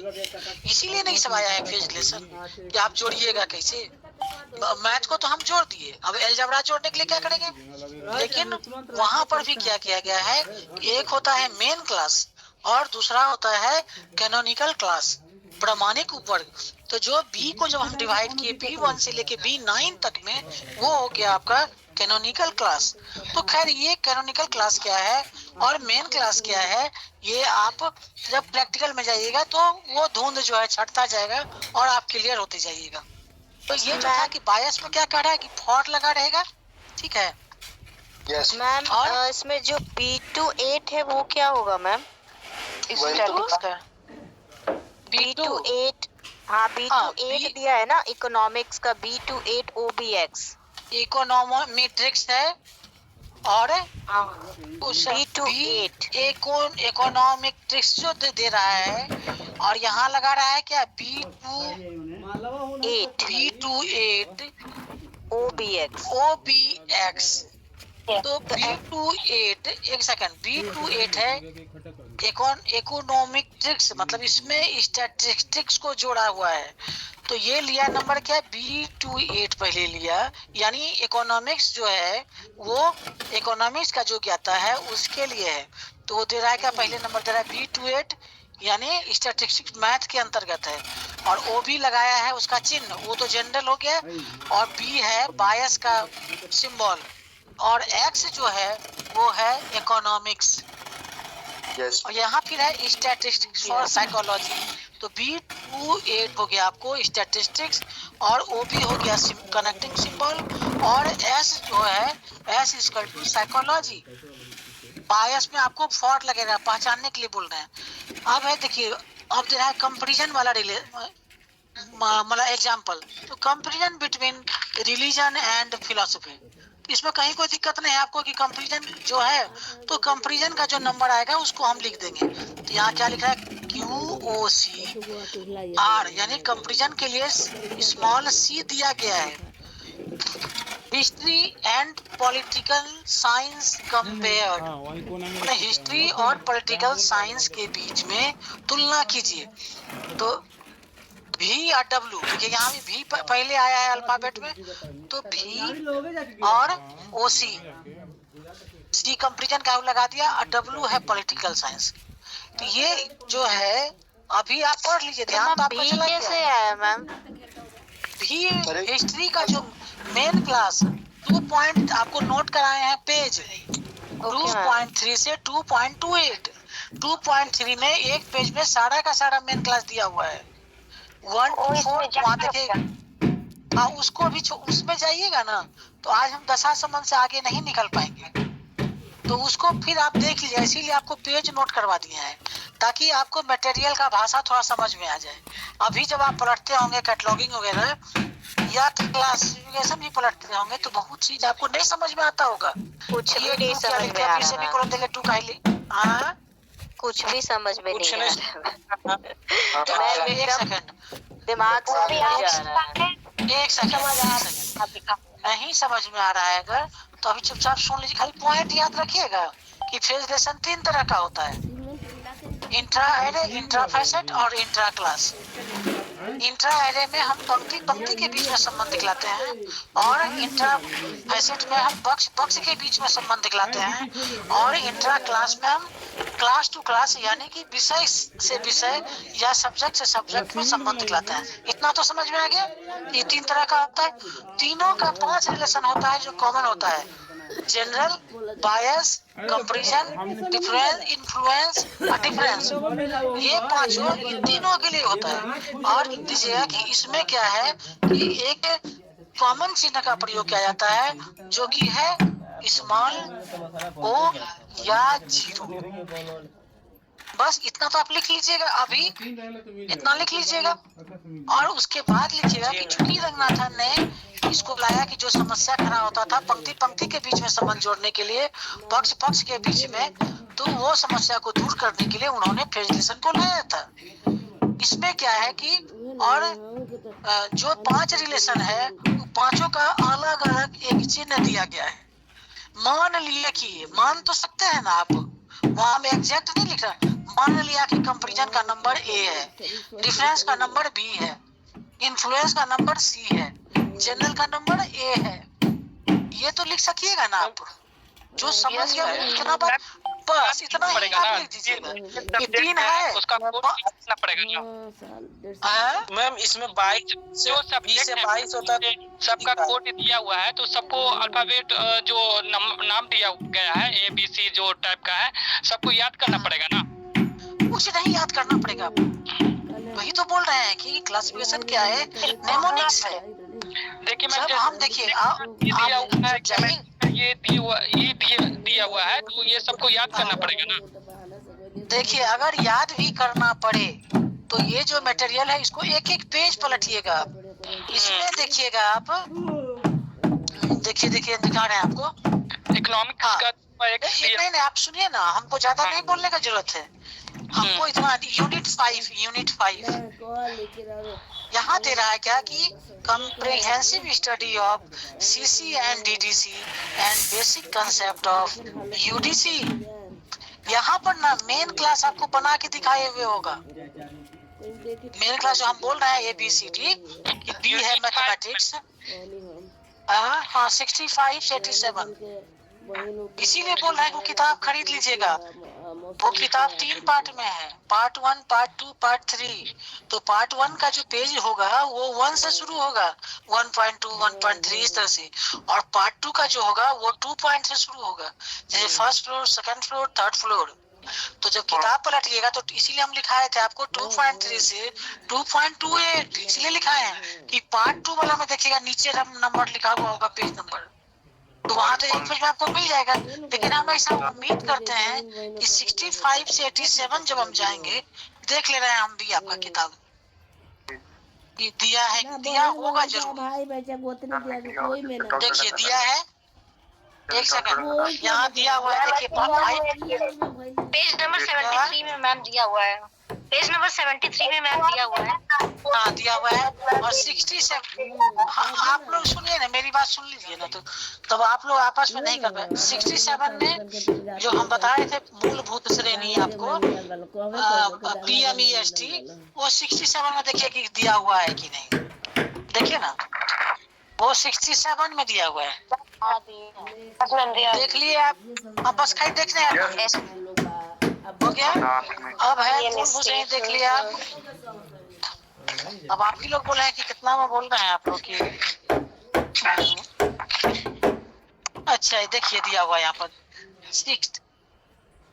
इसीलिए नहीं सब आया है फेज लेसन कि आप जोड़िएगा कैसे। मैथ को तो हम जोड़ दिए, अब अलजेब्रा जोड़ने के लिए क्या करेंगे? लेकिन वहां पर भी क्या किया गया है, एक होता है मेन क्लास और दूसरा होता है कैनोनिकल क्लास, प्रमाणिक उपवर्ग। तो जो बी को जब हम डिवाइड किए B1 से लेके B9 तक में, वो हो गया आपका कैनोनिकल क्लास। तो खैर ये कैनोनिकल क्लास क्या है और मेन क्लास क्या है, ये आप जब प्रैक्टिकल में जाइएगा तो वो धुंध जो है छटता जाएगा और आप क्लियर होते जाइएगा। तो ये जो था कि बायस में क्या कह रहा है कि फॉर लगा रहेगा, ठीक है। यस मैम और इसमें जो B28 है वो क्या होगा मैम? स्टैटिस्टिक्स का B28, हाँ B28 दिया है ना इकोनॉमिक्स का, B28 OBX इकोनॉमेट्रिक्स है और उस B28 इकोनॉमेट्रिक्स जो दे रहा है, और यहाँ लगा रहा है क्या B28 OBX। तो B28 एक सेकंड, B28 है इकोनॉमेट्रिक्स, मतलब इसमें स्टैटिस्टिक्स को जोड़ा हुआ है। तो ये लिया नंबर क्या है, B28 पहले लिया, यानी इकोनॉमिक्स जो है वो इकोनॉमिक्स का जो ज्ञाता है उसके लिए है। तो वो दे रहा है क्या, पहले नंबर दे रहा है B28, यानी स्टैटिस्टिक्स मैथ के अंतर्गत है। और OB लगाया है उसका चिन्ह, वो तो जनरल हो गया, और B है बायस का सिंबल, और X जो है वो है इकोनॉमिक्स। यस और यहाँ फिर है स्टैटिस्टिक्स फॉर साइकोलॉजी। तो B28 हो गया आपको स्टैटिस्टिक्स, और OB हो गया कनेक्टिंग सिंबल, और S जो है S इक्वल टू साइकोलॉजी। बायस में आपको फॉर लगेगा, पहचानने के लिए बोल रहे हैं। अब है देखिए, अब दे रहा है कंपैरिजन वाला मतलब एग्जांपल। तो comparison between religion and philosophy, इसमें कहीं कोई दिक्कत नहीं है आपको कि कंपैरिजन जो है, तो कंपैरिजन का जो नंबर आएगा उसको हम लिख देंगे। तो यहाँ क्या लिखा है, QOCR, यानी कंपैरिजन के लिए स्मॉल c दिया गया है। History and political science compared, मतलब हिस्ट्री और पॉलिटिकल साइंस के बीच में तुलना कीजिए। तो V और W, देखिए यहाँ भी V पहले आया है अल्फाबेट में, तो V और OC, C कंपैरिजन का लगा दिया, और W है पॉलिटिकल साइंस। तो ये जो है अभी आप पढ़ लीजिए ध्यान, तो आपको चला कैसे आया मैम? भी हिस्ट्री का जो मेन क्लास 2 पॉइंट आपको नोट कराए हैं पेज 2.3 से 2.28। 2.3 में एक पेज में सारा का सारा मेन क्लास दिया हुआ है 1 to 4। वहाँ देखिए, हाँ उसको भी उसमें जाइएगा ना, तो आज हम दशा संबंध से आगे नहीं निकल पाएंगे, तो उसको फिर आप देख लीजिए। इसीलिए आपको पेज नोट करवा दिए हैं ताकि आपको मटेरियल का भाषा थोड़ा समझ में आ जाए। अभी जब आप पलटते होंगे कैटलॉगिंग वगैरह या क्लासिफिकेशन भी पलटते होंगे, तो बहुत चीज आपको नहीं समझ में आता होगा। कुछ भी नहीं समझ में आ रहा, कुछ भी समझ में नहीं आ रहा। एक सेकंड, दिमाग से नहीं जा रहा है। एक सेकंड नहीं समझ में आ रहा है अगर, तो अभी चुपचाप सुन लीजिए। खाली पॉइंट याद रखिएगा कि फेज लेसन 3 तरह का होता है, इंट्रा एरे, इंट्रा फैसेट और इंट्रा क्लास। इंट्रा एरे में हम पंक्ति पंक्ति के बीच में संबंध दिखलाते हैं, और इंट्रा फैसेट में हम पक्ष के बीच में संबंध दिखलाते हैं, और इंट्रा क्लास में हम क्लास टू क्लास यानी कि विषय से विषय या सब्जेक्ट से सब्जेक्ट में संबंध दिखलाते हैं। इतना तो समझ में आ गया। ये 3 तरह का होता है, तीनों का 5 रिलेशन होता है जो कॉमन होता है। जनरल, बायस, कंपैरिजन, डिफरेंस, इन्फ्लुएंस और डिफरेंस, ये पांचों इन तीनों के लिए होता है। और दीजिएगा कि इसमें क्या है कि एक कॉमन चिन्ह का प्रयोग किया जाता है जो कि है स्मॉल ओ या जीरो। बस इतना तो आप लिख लीजिएगा, अभी इतना लिख लीजिएगा। और उसके बाद लिखिएगा कि चूंकि रंगनाथन ने इसको लाया कि जो समस्या खड़ा होता था पंक्ति पंक्ति के बीच में संबंध जोड़ने के लिए, पक्ष पक्ष के बीच में, तो वो समस्या को दूर करने के लिए उन्होंने फेज रिलेशन को लाया था। इसमें क्या है कि और जो 5 रिलेशन है पांचों का अलग अलग एक चिन्ह दिया गया है। मान लिया कि मान तो सकते हैं ना आप, वहां में एग्जैक्ट नहीं लिख रहा। मान लिया कि कंपैरिजन का नंबर ए है, डिफरेंस का नंबर बी है, इन्फ्लुएंस का नंबर सी है, जनरल का नंबर ए है। ये तो लिख सकिएगा ना आप, जो समझ गया इतना बात, बस इतना ही आप लिख दीजिएगा। ये 3 है उसका कोड लिखना पड़ेगा ना मैम। इसमें 22 जो सब 20 से 22 होता है, सबका कोड दिया हुआ है, तो सबको अल्फाबेट जो नाम दिया गया है ABC जो टाइप का है, सबको याद करना पड़ेगा ना। कुछ नहीं याद करना पड़ेगा। वही तो बोल रहे हैं कि क्लासिफिकेशन क्या है, नेमोनिक्स है। देखिए मैं जब हम देखिए दिया हुआ है तो ये सबको याद करना पड़ेगा ना। देखिए अगर याद भी करना पड़े तो ये जो मटेरियल है इसको एक एक पेज पलटिएगा। इसमें देखिएगा आप, देखिए दिखा रहे हैं आपको इकोनॉमिक्स का एक नहीं आप सुनिए ना, हमको ज्यादा नहीं बोलने का जरूरत है। हमको इतना यूनिट 5 यहाँ दे रहा है क्या कि comprehensive study of CC and DDC and basic concept of UDC। यहाँ पर ना मेन क्लास आपको बना के दिखाए हुए होगा। मेन क्लास जो हम बोल रहे हैं ABCD, बी है मैथमेटिक्स, हाँ 65 से 87। इसीलिए बोल रहे हैं वो किताब खरीद लीजिएगा। वो किताब 3 पार्ट में है, पार्ट 1, पार्ट 2, पार्ट 3। तो पार्ट 1 का जो पेज होगा वो 1 से शुरू होगा, 1.2, 1.3 इस तरह से। और पार्ट 2 का जो होगा वो 2 पॉइंट से शुरू होगा, जैसे first floor, second floor, third floor. तो जब किताब पलटिएगा तो इसीलिए हम लिखाए थे आपको 2.3 से 2.28, इसलिए लिखाए हैं कि पार्ट 2 वाला में देखिएगा नीचे नंबर लिखा हुआ होगा, पेज नंबर, तो वहाँ तो एक पेज में आपको मिल जाएगा। लेकिन हम ऐसा उम्मीद करते हैं कि 65 से 87 जब हम जाएंगे, देख ले रहे हैं हम भी आपका किताब ये दिया है, दिया होगा जरूर। देखिए दिया है, एक सेकंड यहाँ दिया हुआ है, देखिए पेज नंबर 73 में मैम दिया हुआ है, पेज नंबर 73 में मैम दिया हुआ है। हाँ दिया हुआ है। और 67 आप लोग सुनिए ना, मेरी बात सुन लीजिए ना, तो तब आप लोग आपस में नहीं कर पाए। 67 में जो हम बता रहे थे मूलभूत श्रेणी आपको PMEST, वो 67 में देखिए कि दिया हुआ है कि नहीं, देखिए ना वो 67 में दिया हुआ है, देख लिए आप। अब बस खाली देखने हैं, हो गया। अब है मूलभूत श्रेणी, देख लिया आप। अब आप ही लोग बोले हैं कि कितना में बोल रहे हैं आप लोग की। अच्छा देखिए दिया हुआ है यहाँ पर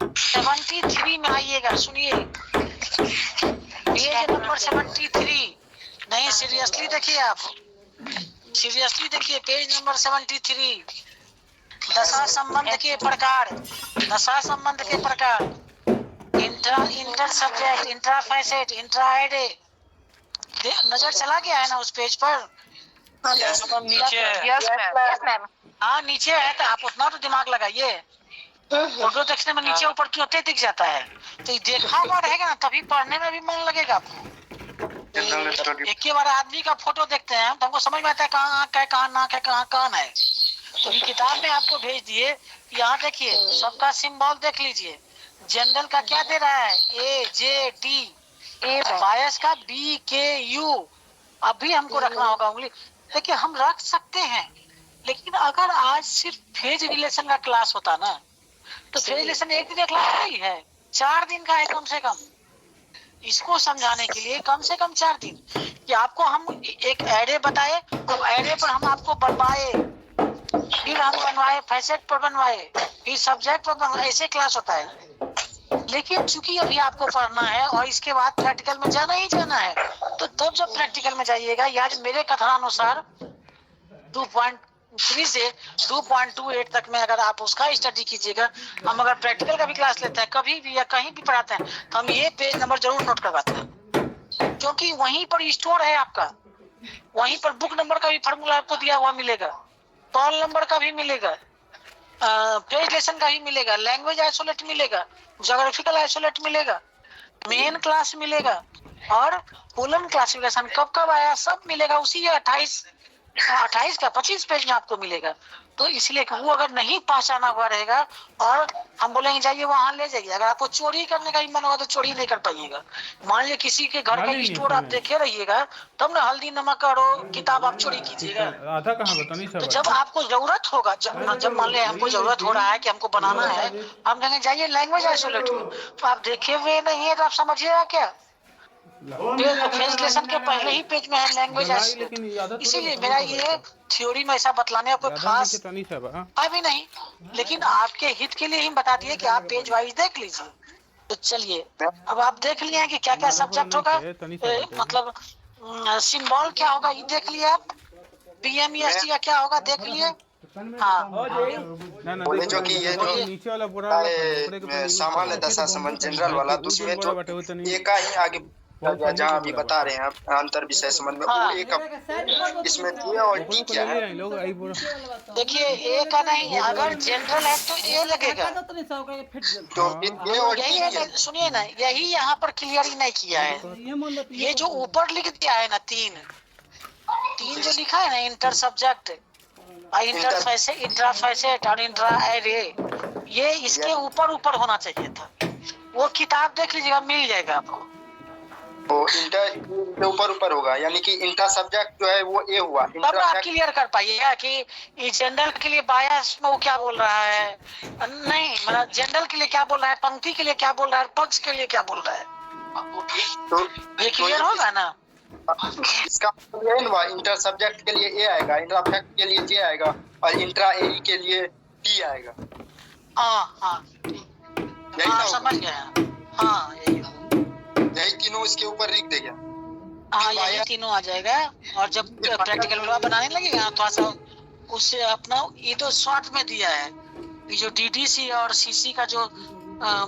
73 में आइएगा, सुनिए पेज नंबर 73। नहीं सीरियसली देखिए आप, सीरियसली देखिए पेज नंबर 73। दशा संबंध के प्रकार, दशा संबंध के प्रकार, inter subject, intra facet, intra एडे। नजर चला गया है ना उस पेज पर? नीचे है। Yes ma'am. हाँ नीचे है, तो आप उतना तो दिमाग लगाइए। फोटो देखने में नीचे ऊपर क्यों होते दिख जाता है, तो देखा हुआ रहेगा ना, तभी पढ़ने में भी मन लगेगा आपको। एक ही बार आदमी का फोटो देखते हैं तो हमको समझ में आता है कहाँ आँख है, कहाँ नाक है, कहाँ कान है। तो ये किताब में आपको भेज दिए, यहाँ देखिए सबका सिंबल देख लीजिए। जनरल का क्या दे रहा है, AJD, बायस का BKU। अभी हमको रखना होगा उंगली, देखिए हम रख सकते हैं। लेकिन अगर आज सिर्फ फेज रिलेशन का क्लास होता ना, तो फेज रिलेशन एक दिन का क्लास नहीं है, 4 दिन का है कम से कम। इसको समझाने के लिए कम से कम 4 दिन कि आपको हम एक एरे बताए, तो एरे पर हम आपको बनवाए, फिर हम बनवाए फैसेट पर बनवाए, फिर सब्जेक्ट पर बनवाए, ऐसे क्लास होता है। लेकिन चूंकि अभी आपको पढ़ना है और इसके बाद प्रैक्टिकल में जाना ही जाना है, तो तब जब प्रैक्टिकल में जाइएगा, या मेरे कथनानुसार 2.3 से 2.28 तक में अगर आप उसका स्टडी कीजिएगा, हम अगर प्रैक्टिकल का भी क्लास लेते हैं कभी भी या कहीं भी पढ़ाते हैं, तो हम ये पेज नंबर जरूर नोट करवाते हैं, क्योंकि वहीं पर स्टोर है आपका। वहीं पर बुक नंबर का भी फार्मूला आपको दिया हुआ मिलेगा, कॉल नंबर का भी मिलेगा, पेज लेसन का भी मिलेगा, लैंग्वेज आइसोलेट मिलेगा, ज्योग्राफिकल आइसोलेट मिलेगा, मेन क्लास मिलेगा, और कॉलम क्लासिफिकेशन कब कब आया सब मिलेगा। उसी 28 का 25 पेज में आपको मिलेगा। तो इसलिए वो अगर नहीं पहचाना हुआ रहेगा और हम बोलेंगे जाइए वहां ले जाइए, अगर आपको चोरी करने का ही मन होगा तो चोरी नहीं कर पाइएगा। मान लीजिए किसी के घर का स्टोर आप देखे रहिएगा, तब ना हल्दी नमक और किताब आप चोरी कीजिएगा। आधा कहाँ बतानी तो जब आपको जरूरत होगा, जब मान लिया हमको जरूरत हो रहा है कि हमको बनाना है, हम कहेंगे जाइए लैंग्वेज आइसोलेट में, तो आप देखे हुए नहीं है तो आप समझिएगा क्या, ट्रांसलेशन के पहले ही पेज में है लैंग्वेज आइसोलेट। इसीलिए मेरा ये थ्योरी में ऐसा बतलाने का कोई खास अभी नहीं, लेकिन आपके हित के लिए ही बता दिए कि आप पेज वाइज देख लीजिए। तो चलिए, अब आप देख लिए हैं कि क्या क्या सब्जेक्ट होगा, मतलब सिंबल क्या होगा ये देख लिए आप, PMEST का क्या होगा देख लिए। हाँ, बोले जो कि ये जो सामान्य दशा समझ जनरल वाला, तो उसमें तो एक का ही आगे जहाँ अभी बता रहे हैं अंतर विषय संबंध में, वो एक इसमें ए और डी क्या है। देखिए ए का नहीं, अगर जनरल है तो ए लगेगा। तो ए और डी यही है, सुनिए ना, यही यहाँ पर क्लियर ही नहीं किया है। ये जो ऊपर लिख दिया है ना, तीन जो लिखा है ना, इंटर सब्जेक्ट, इंट्रा फैसेट और इंट्रा एरे, ये इसके ऊपर होना चाहिए था। वो किताब देख लीजिएगा, मिल जाएगा आपको। तो इंटर के ऊपर होगा, यानी कि इंटर सब्जेक्ट जो है वो ए हुआ। तब आप क्लियर कर पाइएगा कि जनरल के लिए बायस में वो क्या बोल रहा है, नहीं मतलब जनरल के लिए क्या बोल रहा है, पंक्ति के लिए क्या बोल रहा है, पक्ष के लिए क्या बोल रहा है, तो ये क्लियर होगा ना। इसका हुआ इंटर सब्जेक्ट के लिए ए आएगा, इंट्रा फैक्ट के लिए जे आएगा, और इंट्रा ए के लिए टी आएगा। हाँ, समझ गया। हाँ, यही तीनों इसके ऊपर लिख देगा। हाँ, यही तीनों आ जाएगा। और जब प्रैक्टिकल बनाने लगेगा थोड़ा सा उससे अपना, ये तो शॉर्ट में दिया है, ये जो DDC और CC का जो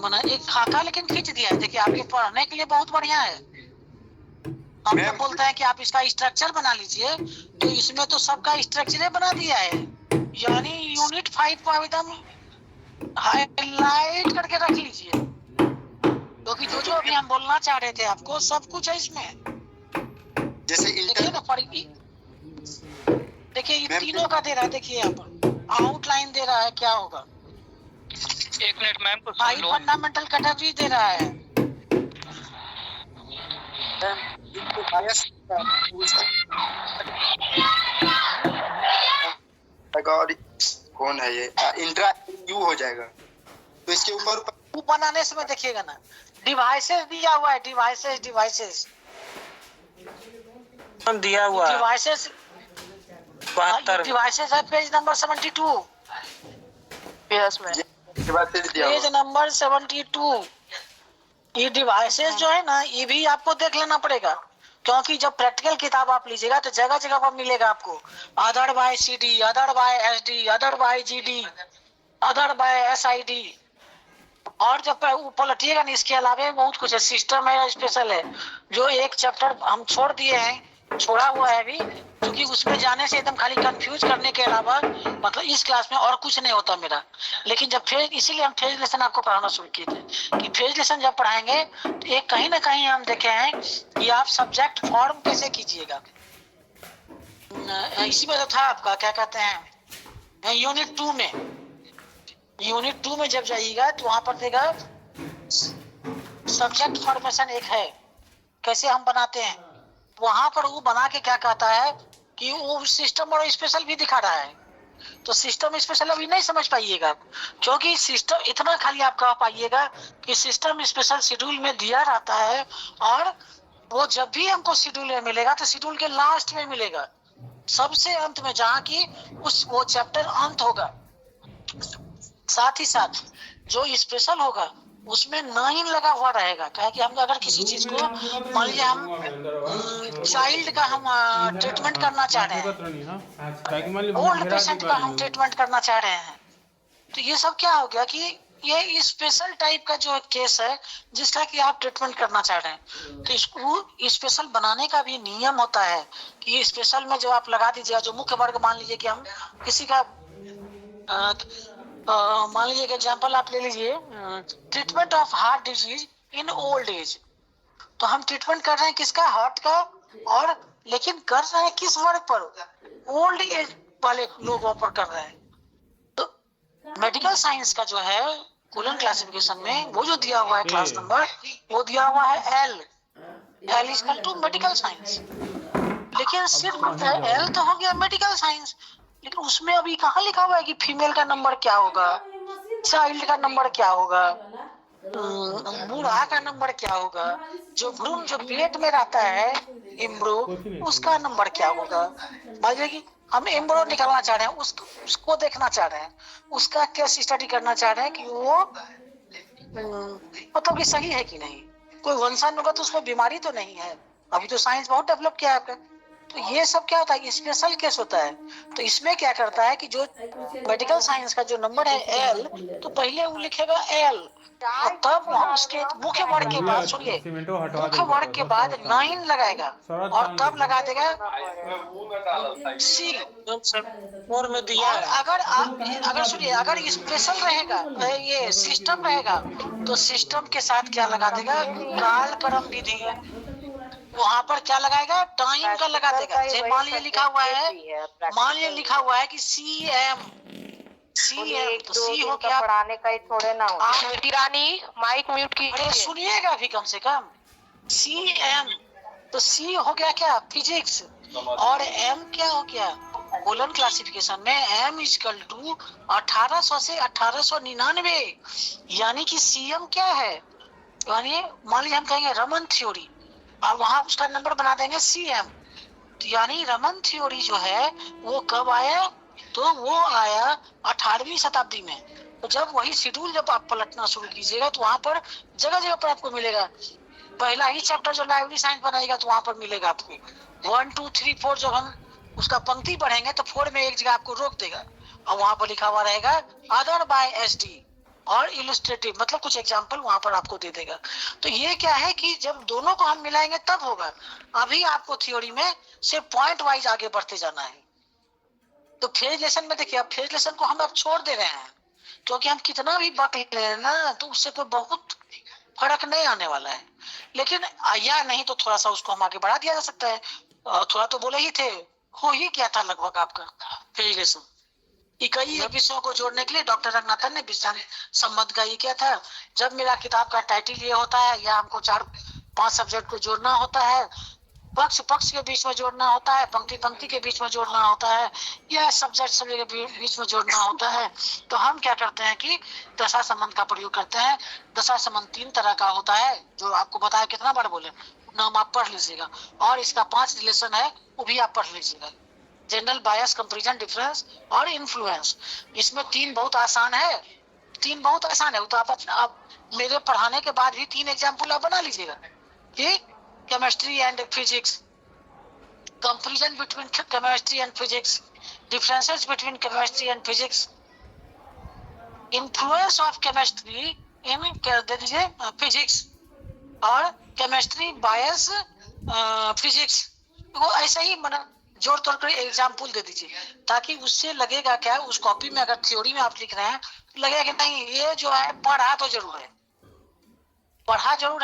माना एक खाका लेकिन खींच दिया है। देखिए आपके पढ़ने के लिए बहुत बढ़िया है। हम तो बोलते हैं कि आप इसका स्ट्रक्चर बना लीजिए, तो इसमें तो सबका स्ट्रक्चर बना दिया है, यानी यूनिट 5 को एकदम हाईलाइट करके रख लीजिए, क्योंकि जो अभी हम बोलना चाह रहे थे आपको सब कुछ है इसमें। जैसे देखिए ना, देखिए ये तीनों का दे रहा है, देखिए यहाँ पर आउटलाइन दे रहा है क्या होगा। एक मिनट मैम को सुन लो। फंडामेंटल कैटेगरी दे रहा है। कौन है ये, इंट्रा यू हो जाएगा। तो इसके ऊपर बनाने से में देखिएगा ना, डिवाइसेस दिया हुआ है, डिवाइसेस दिया हुआ है, डिवाइसेस 72 डिवाइसेस है पेज नंबर 72, पेज नंबर 72। ये डिवाइसेस जो है ना, ये भी आपको देख लेना पड़ेगा, क्योंकि जब प्रैक्टिकल किताब आप लीजिएगा तो जगह जगह पर मिलेगा आपको other by CD, other by SD, other by GD, other by SID। और जब ऊपर लटिएगा ना, इसके अलावा बहुत कुछ है, सिस्टम है, स्पेशल है, जो एक चैप्टर हम छोड़ दिए हैं, छोड़ा हुआ है अभी, क्योंकि उसमें जाने से एकदम खाली कंफ्यूज करने के अलावा मतलब इस क्लास में और कुछ नहीं होता मेरा। लेकिन जब फेज, इसीलिए हम फेज लेसन आपको पढ़ाना शुरू किए थे कि फेज लेसन जब पढ़ाएंगे तो एक कहीं ना कहीं हम देखे हैं कि आप सब्जेक्ट फॉर्म कैसे कीजिएगा। इसी में तो था आपका क्या कहते हैं, यूनिट 2 में जब जाइएगा तो वहां पर देगा सब्जेक्ट फॉर्मेशन एक है, कैसे हम बनाते हैं। वहां पर वो बना के क्या कहता है कि वो सिस्टम और स्पेशल भी दिखा रहा है। तो सिस्टम स्पेशल अभी नहीं समझ पाइएगा, क्योंकि सिस्टम इतना खाली आप कह पाइएगा कि सिस्टम स्पेशल शेड्यूल में दिया रहता है, और वो जब भी हमको शेड्यूल में मिलेगा तो शेड्यूल के लास्ट में मिलेगा। सबसे अंत में, जहाँ की वो चैप्टर अंत होगा। साथ ही साथ जो स्पेशल होगा उसमें 9 लगा हुआ रहेगा। क्या कि हम अगर किसी चीज को, मान लीजिए हम चाइल्ड का हम ट्रीटमेंट करना चाह रहे हैं, ओल्ड पेशेंट का हम ट्रीटमेंट करना चाह रहे हैं, तो ये सब क्या हो गया कि ये स्पेशल टाइप का जो केस है जिसका कि आप ट्रीटमेंट करना चाह रहे हैं, तो इसको स्पेशल बनाने का भी नियम होता है कि स्पेशल में जो आप लगा दीजिएगा, जो मुख्य वर्ग, मान लीजिए कि हम किसी का मान लीजिए कि एग्जाम्पल आप ले लीजिए, treatment of heart disease in old age, तो हम ट्रीटमेंट कर रहे हैं किसका, हार्ट का, और लेकिन कर रहे हैं किस वर्ग पर, ओल्ड एज वाले लोगों पर कर रहे हैं। तो मेडिकल साइंस का जो है कूलन क्लासिफिकेशन में वो जो दिया हुआ है क्लास नंबर, वो दिया हुआ है L is equal to medical science. लेकिन सिर्फ एल तो हो गया मेडिकल साइंस, लेकिन उसमें अभी कहाँ लिखा हुआ है कि फीमेल का नंबर क्या होगा, चाइल्ड का नंबर क्या होगा, बूढ़ा का नंबर क्या होगा, जो भ्रूण जो पेट में रहता है एम्ब्रो, उसका नंबर क्या होगा। मान लीजिए कि हम एम्ब्रो निकालना चाह रहे हैं, उसको देखना चाह रहे हैं, उसका केस स्टडी करना चाह रहे हैं कि वो मतलब कि सही है कि नहीं, कोई वंशाणु होगा तो उसमें बीमारी तो नहीं है। अभी तो साइंस बहुत डेवलप किया है आपका। तो ये सब क्या होता है, स्पेशल केस होता है। तो इसमें क्या करता है कि जो मेडिकल साइंस का जो नंबर है एल, तो पहले वो लिखेगा एल, और तब उसके मुख्य वर्ग के बाद, सुनिए, मुख्य वर्ग के बाद 9 लगाएगा, और तब लगा देगा सी। और में दिया, अगर सुनिए, अगर स्पेशल रहेगा, ये सिस्टम रहेगा, तो सिस्टम के साथ क्या लगा देगा, कालक्रम विधि। वहाँ पर क्या लगाएगा, टाइम का लगा देगा। मान लीजिए लिखा हुआ है कि CM, तो सी हो गया पढ़ाने का ही थोड़े ना हो। रानी माइक म्यूट की। अरे सुनिएगा भी कम से कम। CM, तो सी हो गया क्या, फिजिक्स, और M क्या हो गया, कूलन क्लासिफिकेशन में M इक्वल टू 1800 से 1899, यानी कि CM क्या है, यानी मान लीजिए हम कहेंगे रमन थ्योरी, और वहां उसका नंबर बना देंगे CM। तो यानी रमन थ्योरी जो है वो कब आया, तो वो आया 18वीं शताब्दी में। तो जब वही शेड्यूल जब आप पलटना शुरू कीजिएगा, तो वहां पर जगह जगह पर आपको मिलेगा। पहला ही चैप्टर जो लाइब्रेरी साइंस बनाएगा, तो वहां पर मिलेगा आपको 1 2 3 4। जब हम उसका पंक्ति पढ़ेंगे तो 4 में एक जगह आपको रोक देगा, और वहां पर लिखा हुआ रहेगा अदर बाय SD और इलस्ट्रेटिव, मतलब कुछ एग्जाम्पल वहां पर आपको दे देगा। तो ये क्या है कि जब दोनों को हम मिलाएंगे तब होगा। अभी आपको थ्योरी में सिर्फ पॉइंट वाइज आगे बढ़ते जाना है। तो फेज लेसन में देखिए, अब फेज लेसन को हम अब छोड़ दे रहे हैं, क्योंकि हम कितना भी बक ले रहे हैं ना, तो उससे कोई बहुत फर्क नहीं आने वाला है। लेकिन या नहीं तो थोड़ा सा उसको हम आगे बढ़ा दिया जा सकता है। थोड़ा तो बोले ही थे, हो ही क्या था लगभग आपका फेज लेसन। कई विषयों को जोड़ने के लिए डॉक्टर रंगनाथन ने विज्ञान संबंध का ये किया था। जब मेरा किताब का टाइटल ये होता है, या हमको 4-5 सब्जेक्ट को जोड़ना होता है, पक्ष के बीच में जोड़ना होता है, पंक्ति के बीच में जोड़ना होता है, या सब्जेक्ट के बीच में जोड़ना होता है, तो हम क्या करते हैं कि दशा संबंध का प्रयोग करते हैं। दशा संबंध 3 तरह का होता है, जो आपको बताया, कितना बार बोले, नाम आप पढ़ लीजिएगा। और इसका 5 रिलेशन है, वो भी आप पढ़ लीजिएगा। जनरल बायस, कंपैरिजन, डिफरेंस और इन्फ्लुएंस। इसमें 3 बहुत आसान है, वो तो आप मेरे पढ़ाने के बाद भी 3 एग्जाम्पल आप बना लीजिएगा। ठीक, chemistry and physics, comparison between chemistry and physics, differences between chemistry and physics, influence of chemistry in दे दीजिए फिजिक्स, और केमिस्ट्री बायस फिजिक्स। वो ऐसा ही जोड़ तोड़ कर एग्जाम्पल दे दीजिए, ताकि उससे लगेगा क्या, उस कॉपी में अगर थ्योरी में आप लिख रहे हैं तो लगेगा कि नहीं, ये जो है पढ़ा तो जरूर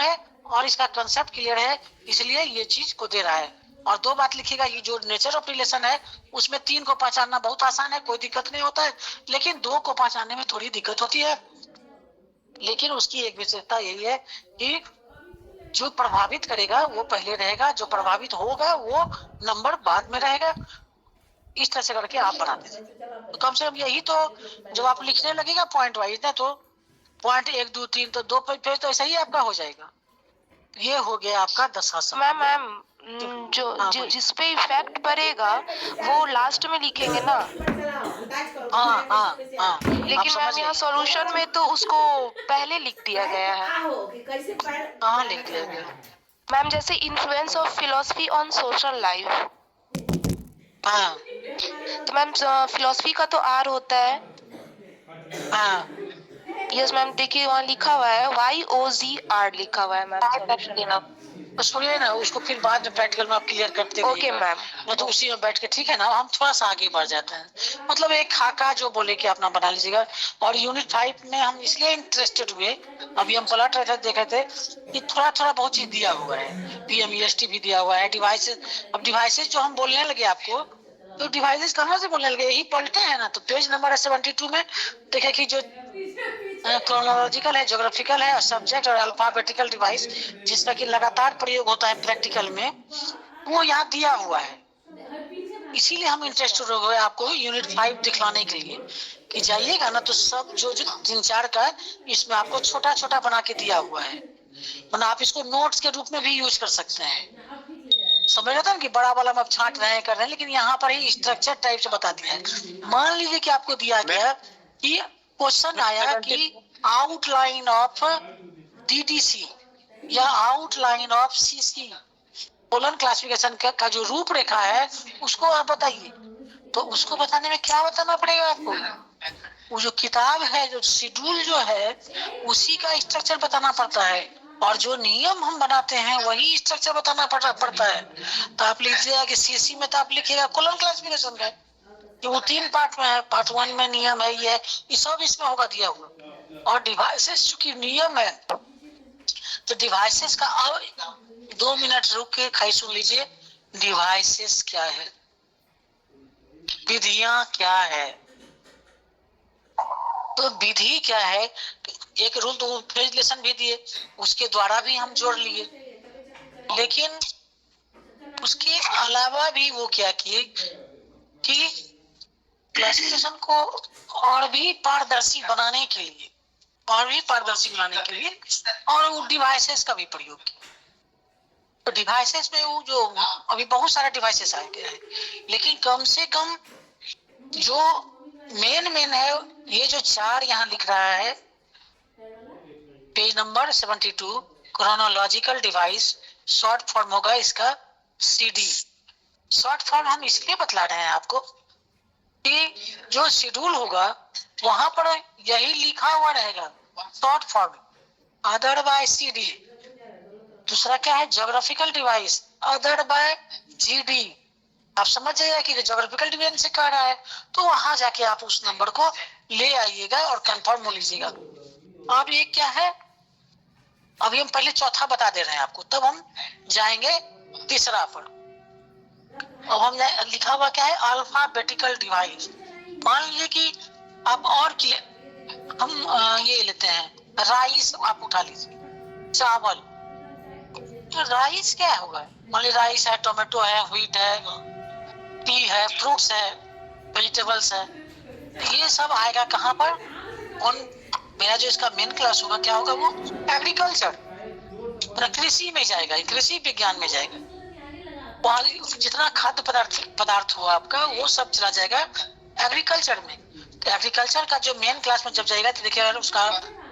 है, और इसका कंसेप्ट क्लियर है, इसलिए ये चीज को दे रहा है। और 2 बात लिखिएगा, ये जो नेचर ऑफ रिलेशन है उसमें 3 को पहचानना बहुत आसान है, कोई दिक्कत नहीं होता है, लेकिन 2 को पहचानने में थोड़ी दिक्कत होती है। लेकिन उसकी एक विशेषता यही है कि जो प्रभावित करेगा वो पहले रहेगा, जो प्रभावित होगा वो नंबर बाद में रहेगा। इस तरह से करके आप बना दीजिए। तो कम से कम यही, तो जब आप लिखने लगेगा पॉइंट वाइज ना, तो पॉइंट 1 2 3, तो 2 पेज तो ऐसा ही आपका हो जाएगा। ये हो गया आपका दशा संबंध। मैम जिस पे इफेक्ट पड़ेगा वो लास्ट में लिखेंगे ना। हाँ। लेकिन मैम यहाँ सॉल्यूशन में तो उसको पहले लिख दिया गया है। कहाँ लिख दिया गया? मैम जैसे influence of philosophy on social life, हाँ तो मैम फिलोसफी का तो आर होता है। हाँ। यस मैम, देखिए वहाँ लिखा हुआ है YOZR लिखा हुआ है मैम। तो सुनिए ना, उसको फिर बाद में प्रैक्टिकल में आप क्लियर करते ओके मैम। मैं तो उसी में बैठ के, ठीक है ना, हम थोड़ा सा आगे बढ़ जाते हैं। मतलब एक खाका जो बोले कि अपना बना लीजिएगा। और यूनिट 5 में हम इसलिए इंटरेस्टेड हुए, अभी हम पलट रहे थे, देख रहे थे कि थोड़ा थोड़ा बहुत चीज दिया हुआ है। PMEST भी दिया हुआ है, डिवाइसेस। अब डिवाइसेस जो हम बोलने लगे आपको, तो डिवाइसेस कहाँ से बोलने लगे, यही पलटे हैं ना। तो पेज नंबर 72 में देखे कि जो क्रोनोलॉजिकल है, ज्योग्राफिकल है, सब्जेक्ट और अल्फाबेटिकल डिवाइस जिसका कि लगातार प्रयोग होता है प्रैक्टिकल में, वो यहाँ दिया हुआ है। इसीलिए हम इंटरेस्टेड हो गए आपको यूनिट 5 दिखलाने के लिए कि जाइएगा ना तो सब जो 3-4 का इसमें आपको छोटा छोटा बना के दिया हुआ है। वरना आप इसको नोट्स के रूप में भी यूज कर सकते हैं। समझ रहे थे कि बड़ा वाला में आप छांट रहे हैं, कर रहे हैं, लेकिन यहाँ पर ही स्ट्रक्चर टाइप से बता दिया है। मान लीजिए कि आपको दिया गया कि क्वेश्चन आया कि आउटलाइन ऑफ DDC या outline of CC, colon classification का जो रूपरेखा है उसको आप बताइए। तो उसको बताने में क्या बताना पड़ेगा आपको? वो जो किताब है, जो शेड्यूल जो है, उसी का स्ट्रक्चर बताना पड़ता है। और जो नियम हम बनाते हैं वही स्ट्रक्चर बताना पड़ता है। तो आप लिख दिया कि CC में तो आप लिखिएगा कोलन क्लासिफिकेशन का, कि वो 3 पार्ट में है। पार्ट 1 में नियम है, ये सब इसमें होगा दिया हुआ। और डिवाइसेस चूंकि नियम है, तो डिवाइसेस का अब 2 मिनट रुक के खाई सुन लीजिए। डिवाइसेस क्या है, विधियां क्या है। तो विधि क्या है, एक रूल तो ट्रांसलेशन भी दिए, उसके द्वारा भी हम जोड़ लिए, लेकिन उसके अलावा भी वो क्या किए कि क्लासिफिकेशन को और भी पारदर्शी बनाने के लिए, और वो डिवाइसेस का भी प्रयोग किया। तो डिवाइसेस में वो जो अभी बहुत सारे डिवाइसेस आ गए हैं, लेकिन कम से कम जो मेन है, ये जो 4 यहाँ लिख रहा है page number 72, chronological device, short form होगा इसका CD। शॉर्ट फॉर्म हम इसलिए बतला रहे हैं आपको कि जो शेड्यूल होगा वहां पर यही लिखा हुआ रहेगा, short form, other by CD। दूसरा क्या है, geographical device, other by GD। आप समझ जाइएगा कि ज्योग्राफिकल डिवाइस से कह रहा है, तो वहां जाके आप उस नंबर को ले आइएगा और कंफर्म हो लीजिएगा। अब ये क्या है, अभी हम पहले चौथा बता दे रहे हैं आपको, तब हम जाएंगे तीसरा पर। अब हम लिखा हुआ क्या है, अल्फाबेटिकल डिवाइस। मान लीजिए कि आप और हम ये लेते हैं, राइस आप उठा लीजिए, चावल। तो राइस क्या होगा, मान लीजिए राइस है, टोमेटो है, व्हीट है, टी है, फ्रूट्स है, वेजिटेबल्स है। ये सब आएगा कहाँ पर, मेरा जो इसका मेन क्लास होगा क्या होगा, वो एग्रीकल्चर, कृषि में जाएगा, कृषि विज्ञान में जाएगा। जितना खाद्य पदार्थ हुआ आपका, वो सब चला जाएगा एग्रीकल्चर में। तो एग्रीकल्चर का जो मेन क्लास में जब जाएगा तो देखिए उसका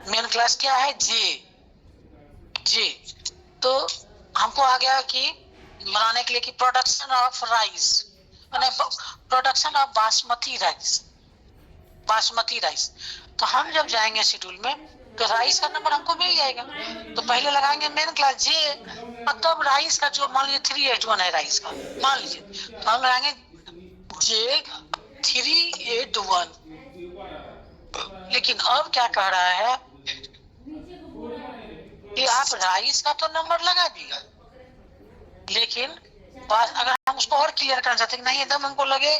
मेन क्लास क्या है, जे। तो हमको आ गया कि बनाने के लिए कि production of rice, production of basmati rice. तो हम जब जाएंगे शेड्यूल में तो राइस का नंबर हमको मिल जाएगा। तो पहले लगाएंगे मेन क्लास जे, और तब राइस का जो मान लीजिए 381 है राइस का, मान लीजिए, तो हम लगाएंगे जे 381। लेकिन अब क्या कह रहा है कि आप राइस का तो नंबर लगा दिया, लेकिन अगर हम उसको और क्लियर करना चाहते हैं, नहीं एकदम हमको लगे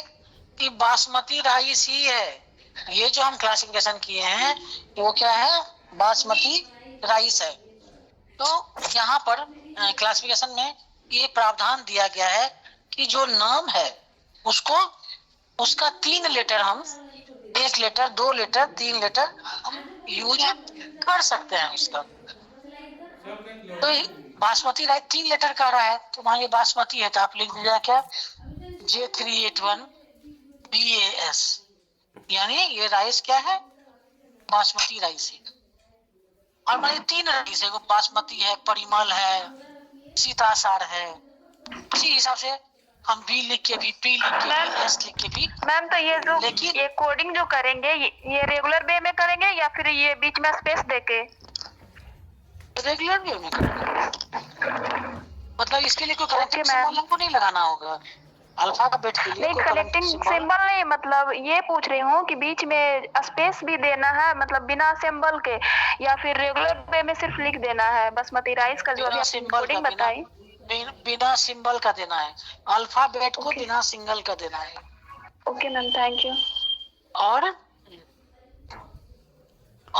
कि बासमती राइस ही है, ये जो हम क्लासिफिकेशन किए हैं वो क्या है, बासमती राइस है। तो यहाँ पर क्लासिफिकेशन में ये प्रावधान दिया गया है कि जो नाम है उसको, उसका 3 लेटर हम, 1 लेटर, 2 लेटर, 3 लेटर हम यूज कर सकते हैं उसका। तो बासमती राइस 3 लीटर का रहा है, तो मान लीजिए बासमती है तो आप लिख दीजिएगा क्या J381 BAS, यानी ये राइस क्या है, बासमती राइस है। और मान लीजिए 3 राइस है, वो बासमती है, परिमल है, सीतासार है, इसी हिसाब से हम बी लिख के भी, पी लिख के भी, एस लिख के भी। मैम तो ये जो लेकिन ये कोडिंग जो करेंगे ये रेगुलर वे में करेंगे या फिर ये बीच में स्पेस देके? रेगुलर वे में करेंगे, मतलब इसके लिए कोई कनेक्टिंग Okay, ma'am. सिंबल हमको नहीं लगाना होगा। अल्फाबेट के लिए नहीं, कोई कनेक्टिंग सिंबल नहीं, मतलब ये पूछ रही हूँ कि बीच में स्पेस भी देना है, मतलब बिना सिंबल के, या फिर रेगुलर वे में सिर्फ लिख देना है बासमती राइस का जो बिना अभी सिंबल कोडिंग का, बताई? बिना सिंबल का देना है, अल्फाबेट को बिना सिंगल का देना है। Okay ma'am, thank you. और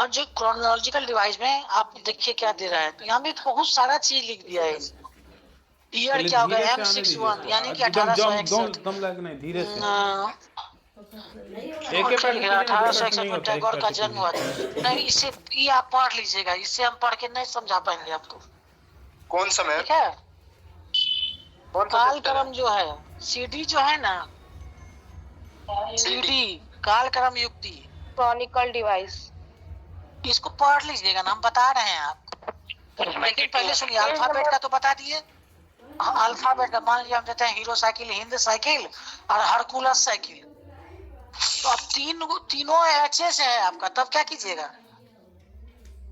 जो क्रोनोलॉजिकल डिवाइस में आप देखिए क्या दे रहा है, तो यहाँ भी बहुत सारा चीज लिख दिया है। ईयर क्या होगा, M61 यानी कि 1861। दम लग नहीं, धीरे से एक एक 1861 में टैगोर का जन्म हुआ था। नहीं, इससे ये आप पढ़ लीजिएगा, इससे हम पढ़ के नहीं समझा पाएंगे आपको। कौन सा मैम? ठीक है, कालक्रम जो है, CD जो है ना, CD कालक्रम युक्ति, क्रॉनिकल डिवाइस। इसको पढ़ लीजिएगा ना, हम बता रहे हैं आपको। लेकिन पहले सुनिए, अल्फाबेट का तो बता दिए। अल्फाबेट का मान लीजिए हम देते हैं हीरो साइकिल, हिंद साइकिल और हरकुलस साइकिल, तो अब तीनों एच है आपका, तब क्या कीजिएगा,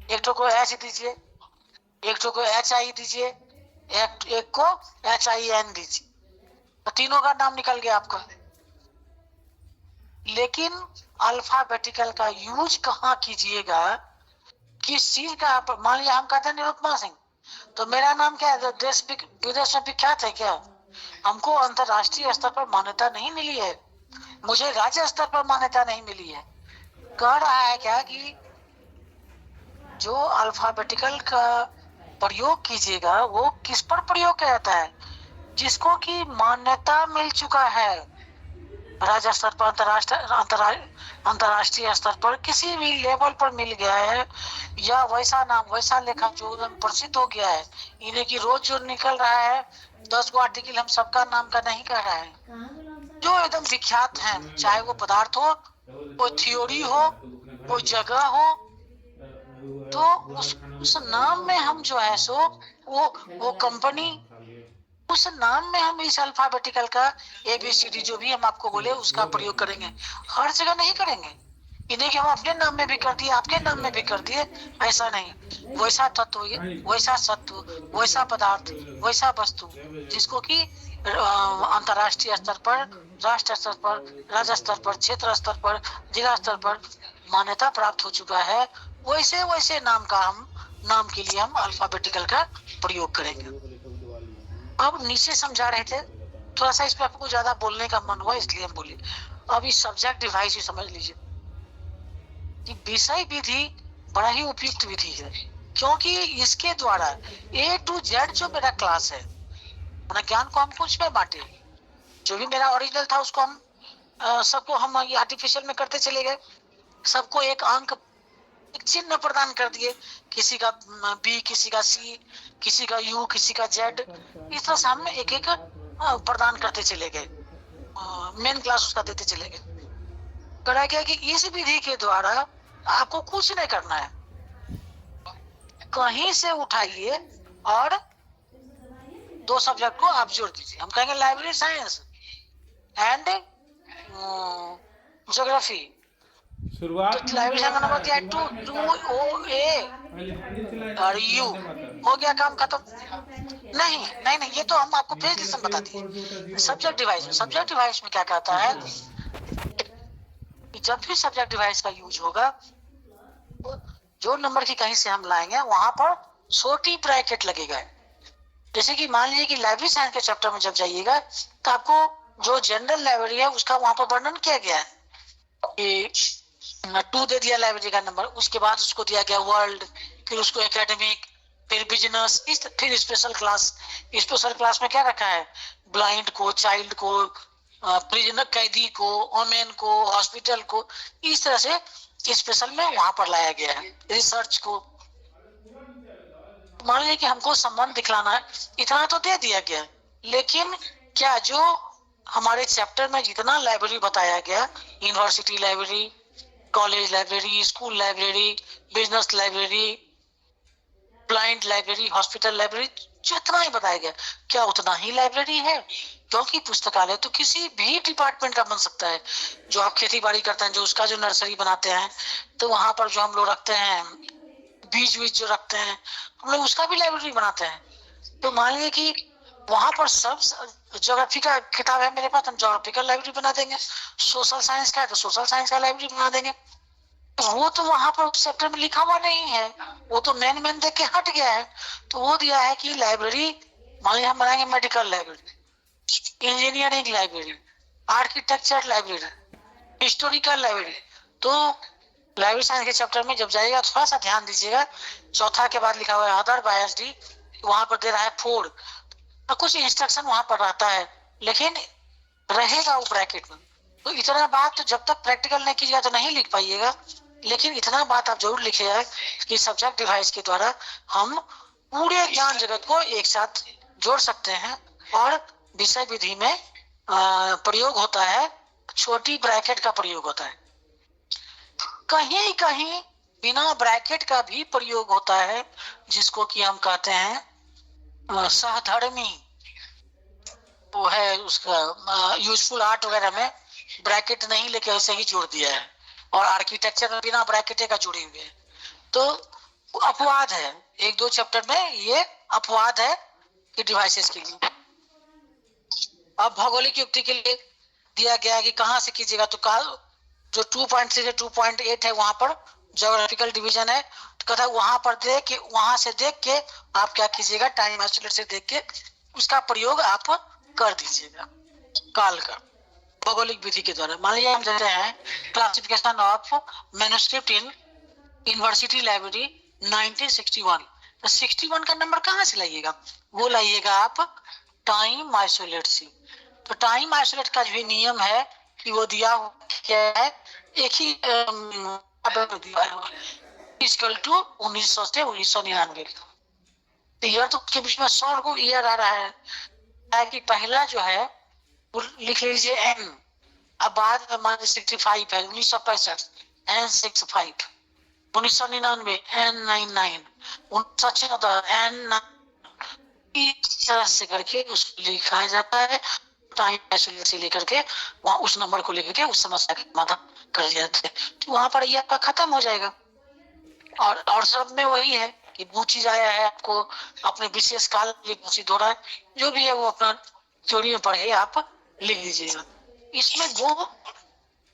एक तो को एच दीजिए, एक तो को HI दीजिए, एक को HIN दीजिए, तो तीनों का नाम निकल गया आपका। लेकिन अल्फाबेटिकल का यूज कहाँ कीजिएगा, किस चीज का? मान लीजिए हम कहते हैं निरुपमा सिंह, तो मेरा नाम क्या है, देश विदेश में विख्यात है क्या? हमको अंतरराष्ट्रीय स्तर पर मान्यता नहीं मिली है, मुझे राज्य स्तर पर मान्यता नहीं मिली है। कह रहा है क्या कि जो अल्फाबेटिकल का प्रयोग कीजिएगा वो किस पर प्रयोग किया जाता है, जिसको कि मान्यता मिल चुका है राज्य स्तर पर, अंतरराष्ट्रीय स्तर पर, किसी भी लेवल पर मिल गया है, या वैसा नाम वैसा लेखा जो एकदम प्रसिद्ध हो गया है। इन्हें की रोज जो निकल रहा है 10 गो आर्टिकल, हम सबका नाम का नहीं कह रहा है, जो एकदम विख्यात है, चाहे वो पदार्थ हो, कोई थ्योरी हो, कोई जगह हो, तो उस नाम में हम जो है सो वो कंपनी, उस नाम में हम इस अल्फाबेटिकल का ABCD जो भी हम आपको बोले उसका प्रयोग करेंगे। हर जगह नहीं करेंगे, इन्हें कि हम अपने नाम में भी कर दिए, आपके नाम में भी कर दिए, ऐसा नहीं। वैसा तत्व, वैसा सत्व, वैसा पदार्थ, वैसा वस्तु जिसको कि अंतरराष्ट्रीय स्तर पर, राष्ट्र स्तर पर, राज्य स्तर पर, क्षेत्र स्तर पर, जिला स्तर पर मान्यता प्राप्त हो चुका है, वैसे वैसे नाम के लिए हम अल्फाबेटिकल का प्रयोग करेंगे। अब नीचे समझा रहे थे, थोड़ा सा इस पे आपको ज्यादा बोलने का मन हुआ इसलिए हम बोले। अब इस सब्जेक्ट डिवाइस ही समझ लीजिए कि विषय विधि बड़ा ही उपयुक्त विधि है, क्योंकि इसके द्वारा A to Z जो मेरा क्लास है, अपना ज्ञान को हम कुछ में बांटे। जो भी मेरा ओरिजिनल था उसको हम सबको हम आर्टिफिशियल में करते चले गए, सबको एक अंक, एक चिन्ह प्रदान कर दिए, किसी का B, किसी का C, किसी का U, किसी का Z, इस तरह से हम एक एक प्रदान करते चले गए, मेन क्लास उसका देते चले गए। करा गया कि इस विधि के द्वारा आपको कुछ नहीं करना है, कहीं से उठाइए और 2 सब्जेक्ट को आप जोड़ दीजिए। हम कहेंगे लाइब्रेरी साइंस एंड ज्योग्राफी, शुरुआत तो लाइब्रेरी साइंस का नंबर दिया 2A और U, हो गया काम खत्म। नहीं, ये तो हम आपको प्रेजेंटेशन बता दिए। सब्जेक्ट डिवाइस में क्या कहता है कि जब भी सब्जेक्ट डिवाइस का यूज होगा, जो नंबर की कहीं से हम लाएंगे वहां पर छोटी ब्रैकेट लगेगा। जैसे कि मान लीजिए कि लाइब्रेरी साइंस के चैप्टर में जब जाइएगा तो आपको जो जनरल लाइब्रेरी है उसका वहां पर वर्णन किया गया है कि 2 दे दिया लाइब्रेरी का नंबर, उसके बाद उसको दिया गया वर्ल्ड, फिर उसको एकेडमिक, फिर बिजनेस, फिर स्पेशल क्लास। स्पेशल क्लास में क्या रखा है, ब्लाइंड को, चाइल्ड को, प्रिजनर कैदी को, वोमेन को, हॉस्पिटल को, इस तरह से स्पेशल में वहां पर लाया गया है। रिसर्च को मान लीजिए कि हमको संबंध दिखलाना है, इतना तो दे दिया गया, लेकिन क्या जो हमारे चैप्टर में जितना लाइब्रेरी बताया गया, university library, college library, school library, business library, blind library, hospital library, जितना ही बताया गया, क्या उतना ही लाइब्रेरी है? क्योंकि पुस्तकालय तो किसी भी डिपार्टमेंट का बन सकता है। जो आप खेती बाड़ी करते हैं, जो उसका जो नर्सरी बनाते हैं, तो वहां पर जो हम लोग रखते हैं बीज जो रखते हैं, हम लोग उसका भी लाइब्रेरी बनाते हैं। तो मान लीजिए कि वहां पर सब ज्योग्राफी का किताब है मेरे पास, हम ज्योग्राफिकल लाइब्रेरी बना देंगे। सोशल साइंस का है तो सोशल साइंस का लाइब्रेरी बना देंगे। वो तो वहां पर चैप्टर में लिखा हुआ नहीं है, वो तो मेन देख के हट गया है। तो वो दिया है कि लाइब्रेरी, मान लीजिए हम बनाएंगे medical library, engineering library, architecture library, historical library. तो लाइब्रेरी साइंस के चैप्टर में जब जाइएगा थोड़ा सा ध्यान दीजिएगा, चौथा के बाद लिखा हुआ है अदर बायसडी, वहां पर दे रहा है 4, कुछ इंस्ट्रक्शन वहां पर रहता है, लेकिन रहेगा वो ब्रैकेट में। तो इतना बात तो जब तक प्रैक्टिकल नहीं कीजिएगा तो नहीं लिख पाइएगा, लेकिन इतना बात आप जरूर लिखिएगा कि सब्जेक्ट डिवाइस के द्वारा हम पूरे ज्ञान जगत को एक साथ जोड़ सकते हैं। और विषय विधि में प्रयोग होता है, छोटी ब्रैकेट का प्रयोग होता है, कहीं कहीं बिना ब्रैकेट का भी प्रयोग होता है, जिसको कि हम कहते हैं सहधर्मी। वो है उसका यूजफुल आर्ट वगैरह में ब्रैकेट नहीं लेके ऐसे ही जोड़ दिया है, और आर्किटेक्चर में बिना ब्रैकेट का जुड़े हुए हैं। तो अपवाद है, 1-2 चैप्टर में ये अपवाद है कि डिवाइसेस के लिए। अब भौगोलिक युक्ति के लिए दिया गया कि कहाँ से कीजिएगा, तो जो 2.3 से 2.8 है वहां पर ज्योग्राफिकल डिवीजन है, तो कहता है वहां पर वहां से देख के आप क्या कीजिएगा, टाइम आइसोलेट से देख के उसका प्रयोग आप कर दीजिएगा काल का भौगोलिक विधि के द्वारा। मान लीजिए हम देते हैं classification of manuscript in university library 1961, तो 61 का नंबर कहाँ से लाइएगा? वो लाइएगा आप टाइम आइसोलेट से। तो टाइम आइसोलेट का जो नियम है कि वो दिया क्या है, एक ही दिया है इक्वल टू 1900 से 1999। ईयर तो के बीच में 100 को ईयर आ रहा है कि पहला जो है वो लिख लीजिए एन, अब बाद में मान 65 है 1965 N65, 1999 N99, 1974 N9, इस तरह से करके उसको लिखा जाता है। टाइम आइसोलेट से लेकर के वहां उस नंबर को लेकर के उस समस्या का समाधान कर दिया जाता है, तो वहां पर ये आपका खत्म हो जाएगा। और सब में वही है कि वो चीज आया है आपको अपने विशेष काल के लिए घोषित हो रहा है, जो भी है वो अपना थ्योरी में पढ़े आप लिख लीजिएगा। इसमें वो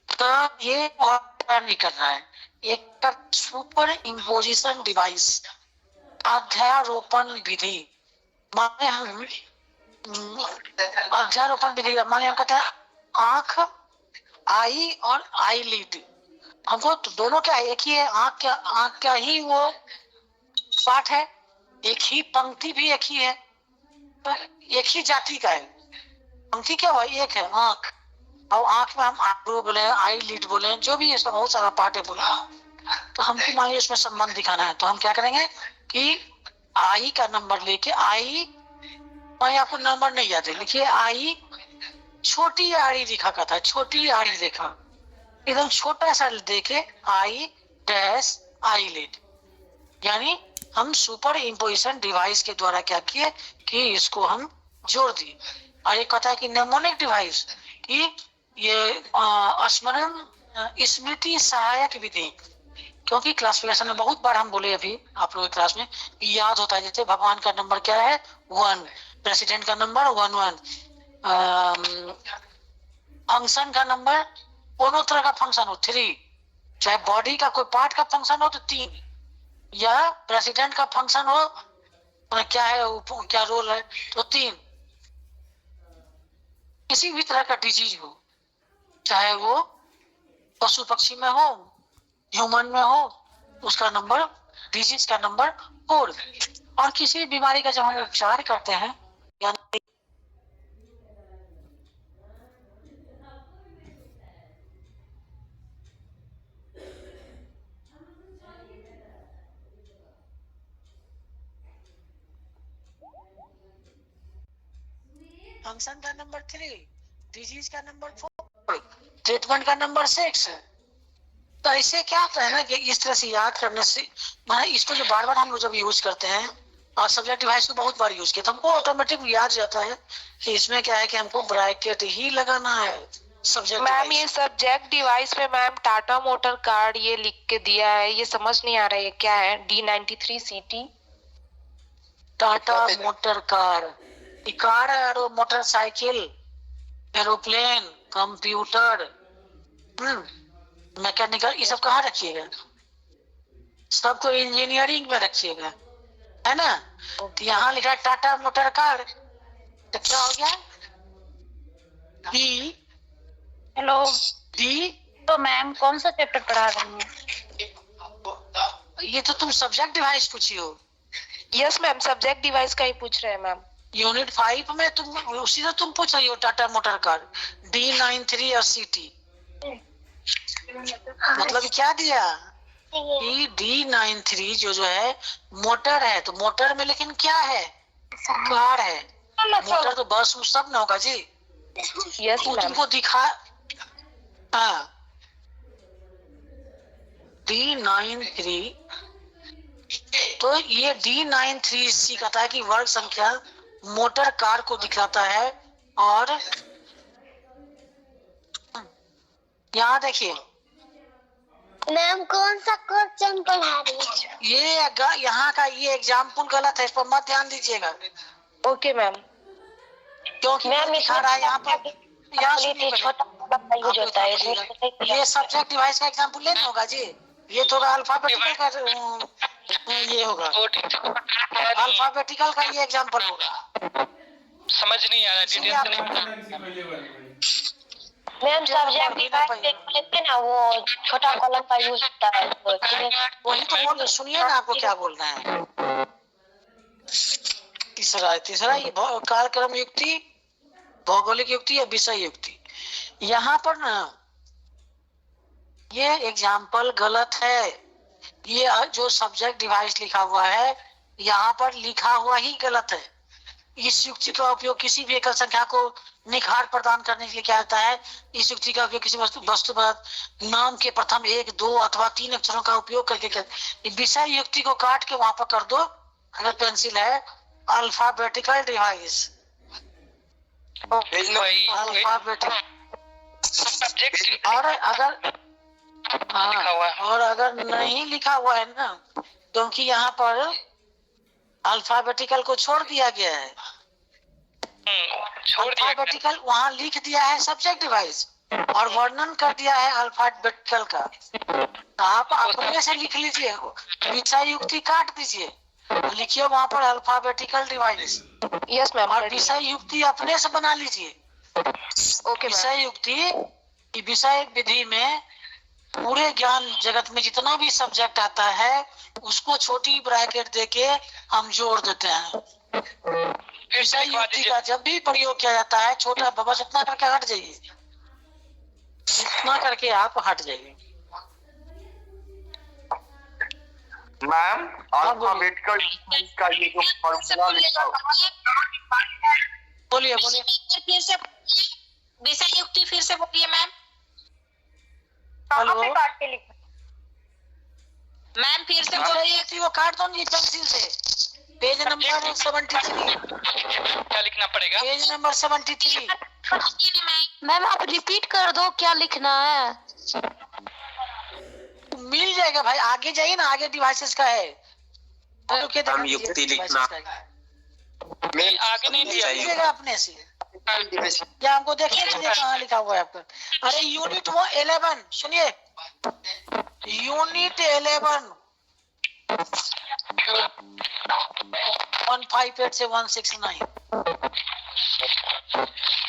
का ये और नहीं कर रहा है, एक सुपर इम्पोजिशन डिवाइस, अध्यारोपण विधि। माने हम अध्यारोपण विधि माने हम कहते हैं आंख, आई और आई लीड, हमको तो दोनों क्या एक ही है, आंख का ही वो पार्ट है, एक ही पंक्ति भी एक ही है, एक ही जाति का है। पंक्ति क्या हुआ, एक है आंख, और आंख में हम आईब्रो बोले, आई लीड बोले, जो भी इसका बहुत सारा पार्ट है बोला। तो हमको मान लीजिए उसमें संबंध दिखाना है, तो हम क्या करेंगे कि आई का नंबर लेके, आई मैं आपको नंबर नहीं याद है, लिखिए आई छोटी आड़ी रेखा का था, छोटी आड़ी रेखा एकदम छोटा सा देके आई डैश आई लीड, यानी हम सुपर इम्पोजिशन डिवाइस के द्वारा क्या किए कि इसको हम जोड़ दिए। और ये कहता है कि नेमोनिक डिवाइस कि ये स्मरण स्मृति सहायक विधि, क्योंकि क्लासिफिकेशन में बहुत बार हम बोले अभी आप लोगों की क्लास में याद होता है, जैसे भगवान का नंबर क्या है 1, प्रेसिडेंट का नंबर 11, फंक्शन का नंबर दोनों तरह का फंक्शन हो 3, चाहे बॉडी का कोई पार्ट का फंक्शन हो तो 3, या प्रेसिडेंट का फंक्शन हो क्या है क्या रोल है तो 3, किसी भी तरह का डिजीज हो, चाहे वो पशु पक्षी में हो ह्यूमन में हो, उसका नंबर डिजीज का नंबर 4। और किसी बीमारी का जब हम उपचार करते हैं यानी फंक्शन का नंबर 3, डिजीज का नंबर 4, ट्रीटमेंट का नंबर 6। तो ऐसे क्या होता है ना कि इस तरह से याद करने से मतलब इसको जो बार बार हम लोग जब यूज करते हैं और सब्जेक्ट डिवाइस को बहुत बार यूज किया तो हमको ऑटोमेटिक याद जाता है कि इसमें क्या है कि हमको ब्रैकेट ही लगाना है सब्जेक्ट। मैम ये सब्जेक्ट डिवाइस में मैम टाटा मोटर कार्ड ये लिख के दिया है, ये समझ नहीं आ रहा है क्या है। D93 CT Tata motor car, car और मोटरसाइकिल, एरोप्लेन, कंप्यूटर, मैकेनिकल, ये सब कहाँ रखिएगा? सबको इंजीनियरिंग में रखिएगा, है ना। तो यहाँ लिखा टाटा मोटर कार, तो क्या हो गया? डी। हेलो, डी तो मैम कौन सा चैप्टर पढ़ा रही हैं? ये तो तुम सब्जेक्ट डिवाइस पूछी हो। यस मैम, सब्जेक्ट डिवाइस का ही पूछ रहे हैं मैम। यूनिट 5 में तुम उसी से तुम पूछ रही हो टाटा मोटर कार, D93 और CT। मतलब क्या दिया कि D93 जो है मोटर है, तो मोटर में लेकिन क्या है? कार है। मोटर तो बस उस सब ना होगा जी। यस वो मैम। तुमको दिखा, हाँ D93, तो ये D93 कहता है कि वर्ग संख्या मोटर कार को दिखाता है। और यहाँ देखिए मैम कौन सा क्वेश्चन पढ़ा रही है? ये यहाँ का ये एग्जाम्पल गलत है, इस पर मत ध्यान दीजिएगा ओके मैम। क्योंकि मैम दिखा रहा है यहाँ पर, यहाँ सुनिए पहले। ये सब्जेक्ट डिवाइस का एग्जाम्पल लेना होगा जी। ये थोड़ा अल्फाबेटिकल का ये होगा, अल्फाबेटिकल का ये एग्जाम्पल होगा। समझ नहीं आ रहा इसलिए डिटेल मैम सब्जेक्ट डिवाइस लेते ना, वो छोटा कॉलम का यूज होता है। वही तो बोल, सुनिए ना आपको क्या बोलना है। तीसरा ये कार्यक्रम युक्ति, भौगोलिक युक्ति या विषय युक्ति। यहाँ पर ना ये एग्जाम्पल गलत है। ये जो सब्जेक्ट डिवाइस लिखा हुआ है यहाँ पर लिखा हुआ ही गलत है। इस युक्ति का उपयोग किसी भी एकल संख्या को निखार प्रदान करने के लिए किया जाता है। इस युक्ति का उपयोग किसी वस्तुवाद नाम के प्रथम 1, 2 अथवा 3 अक्षरों का उपयोग करके किया। विषय युक्ति को काट के वहां पर कर दो, अगर पेंसिल है, अल्फाबेटिकल डिवाइस, अल्फाबेटिकल। और अगर और अगर नहीं लिखा हुआ है ना, क्योंकि यहाँ पर अल्फाबेटिकल को छोड़ दिया गया है, अल्फाबेटिकल वहाँ लिख दिया है सब्जेक्ट डिवाइस और वर्णन कर दिया है अल्फाबेटिकल का। तो आप अपने से लिख लीजिए, विषय युक्ति काट दीजिए, लिखिए वहाँ पर अल्फाबेटिकल डिवाइस। Yes ma'am. और विषय युक्ति अपने से बना लीजिए। ओके। विषय युक्ति विषय विधि में पूरे ज्ञान जगत में जितना भी सब्जेक्ट आता है उसको छोटी ब्रैकेट देके हम जोड़ देते हैं। विषय युक्ति का जब भी प्रयोग किया जाता है छोटा बाबा इतना करके हट जाइए, इतना करके आप हट जाइए। मैम अल्फाबेटिकल का ये जो फॉर्मूला लिखा हुआ, बोलिए फिर से विषय युक्ति फिर से बोलिए मैम। हेलो मैम फिर से विषय बोलिए। युक्ति को काट दो जी पेंसिल से, पेज नंबर 73, क्या लिखना पड़ेगा? Page number 73। मैम आप रिपीट कर दो क्या लिखना है। मिल जाएगा भाई, आगे जाइए ना, आगे डिवाइसेस का है। हम युक्ति लिखना आगे नहीं दिया अपने से या हमको देखिए कहाँ लिखा हुआ है आपका। अरे यूनिट 11 सुनिए, यूनिट 11 158 से 169,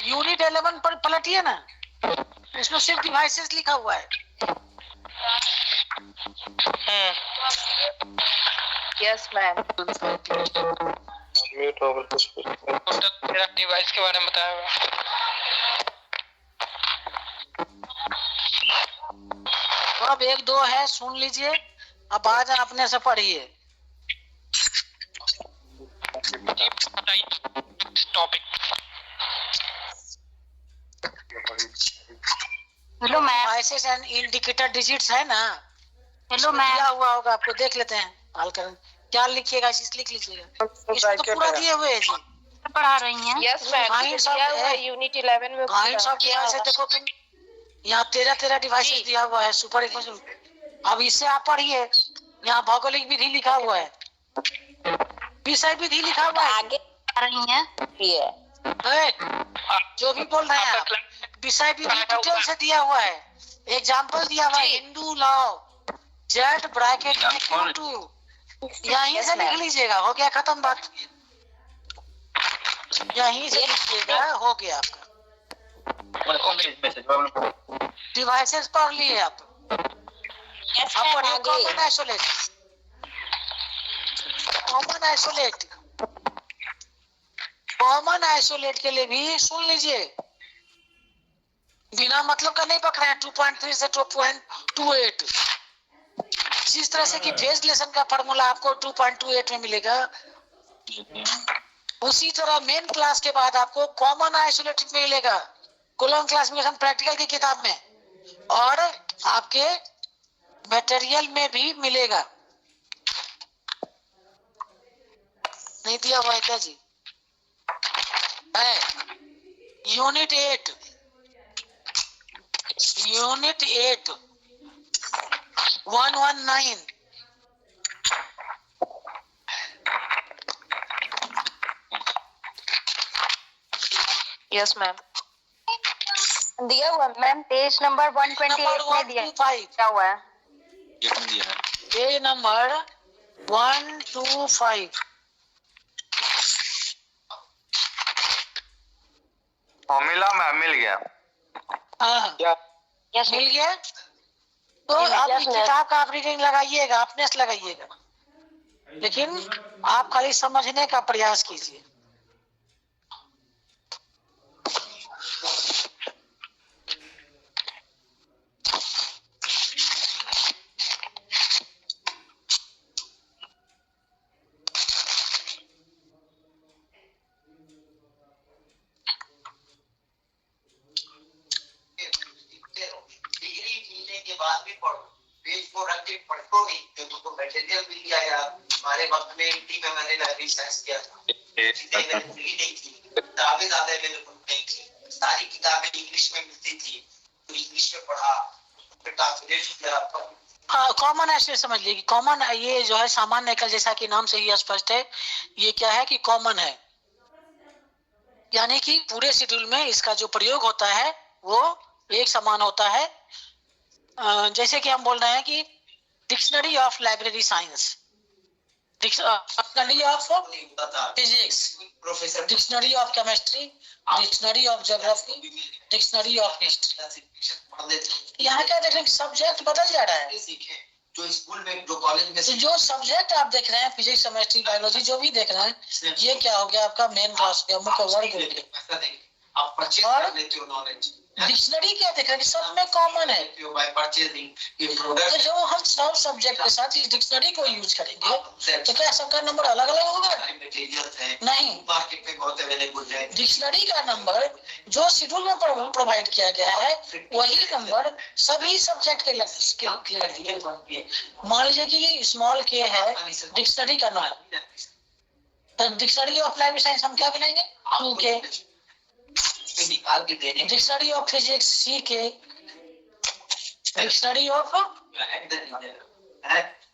यूनिट 11 पर पलटिए ना, इसमें सिर्फ डिवाइसेस लिखा हुआ है। Yes ma'am. डिवाइस के बारे में बताया हुआ। अब 1, 2 है, सुन लीजिए, अब आज अपने से पढ़िए। Topic hello ma'am. Devices and indicator digits है ना, हेलो दिया मैम। हुआ होगा आपको, देख लेते हैं हल कर क्या लिखिएगा, इस लिख लीजिएगा। इसमें तो पूरा दिए हुए है जी, पढ़ा रही हैं। Yes ma'am, kinds of unit 11 में काइंड्स ऑफ डिवाइसेस देखो तुम, यहाँ 13 डिवाइसेस दिया हुआ है सुपर इक्वेशन। अब इससे आप पढ़िए, यहाँ भौगोलिक विधि लिखा हुआ है, विषय विधि लिखा हुआ है, आगे आ रही हैं। जो भी बोल रहे हैं आप, विषय विधि डिटेल से दिया हुआ है, एग्जाम्पल दिया हुआ है, हिंदू लॉ जेड ब्रैकेट में Q2, यहीं से लिख लीजिएगा, हो गया खत्म बात, यहीं से लिखिएगा, हो गया आपका। डिवाइसेस पढ़ लिए आप, अब पढ़िए common isolate. Common isolate, common isolate के लिए भी सुन लीजिए, बिना मतलब का नहीं पकड़े हैं, 2.3 से 2.28। जिस तरह से कि फेज रिलेशन का फॉर्मूला आपको 2.28 में मिलेगा, उसी तरह मेन क्लास के बाद आपको कॉमन आइसोलेट मिलेगा, कॉलम क्लासिफिकेशन प्रैक्टिकल की किताब में, और आपके मटेरियल में भी मिलेगा। नहीं दिया हुआ है क्या जी? है यूनिट 8 119। Yes ma'am. दिया हुआ मैम, पेज नंबर 128 में दिया हुआ है। Page number 125। मिला मैम, मिल गया। हाँ यस मिल गया। तो आप इस किताब का आप रीडिंग लगाइएगा, अपने से लगाइएगा, लेकिन आप खाली समझने का प्रयास कीजिए। हमारे वक्त में मैंने लाइब्रेरी साइंस किया था, किताबें ज्यादा अवेलेबल नहीं थी, सारी किताबें इंग्लिश में मिलती थी, तो इंग्लिश में पढ़ा, ट्रांसलेट किया। कॉमन ऐसे समझ लीजिए कि कॉमन ये जो है सामान्य एकल, जैसा कि नाम से ही स्पष्ट है, ये क्या है कि कॉमन है, यानी कि पूरे शेड्यूल में इसका जो प्रयोग होता है वो एक समान होता है। जैसे कि हम बोल रहे हैं कि dictionary of library science, dictionary of physics, dictionary of chemistry, dictionary of geography, dictionary of history. यहाँ क्या देख रहे हैं, सब्जेक्ट बदल जा रहा है। जो स्कूल में, जो कॉलेज में, तो जो सब्जेक्ट आप देख रहे हैं, फिजिक्स, केमिस्ट्री, बायोलॉजी, जो भी देख रहे हैं, ये क्या हो गया आपका मेन क्लास का मुख्य वर्ग हो गया। आप परचेज कर लेते हो नॉलेज। डिक्शनरी क्या देख रहे हैं, सब में कॉमन है, तो जो हम सब सब्जेक्ट के साथ इस डिक्शनरी को यूज करेंगे तो क्या सबका नंबर अलग अलग होगा? नहीं, मार्केट में बहुत अवेलेबल है। डिक्शनरी का नंबर जो शेड्यूल में प्रोवाइड किया गया है वही नंबर सभी सब्जेक्ट के लिए। मान लीजिए कि स्मॉल के है डिक्शनरी का नाम, तो डिक्शनरी ऑफ लाइब्रेरी साइंस हम क्या बनाएंगे? 2K। निकाल के देने, dictionary of physics CK, dictionary of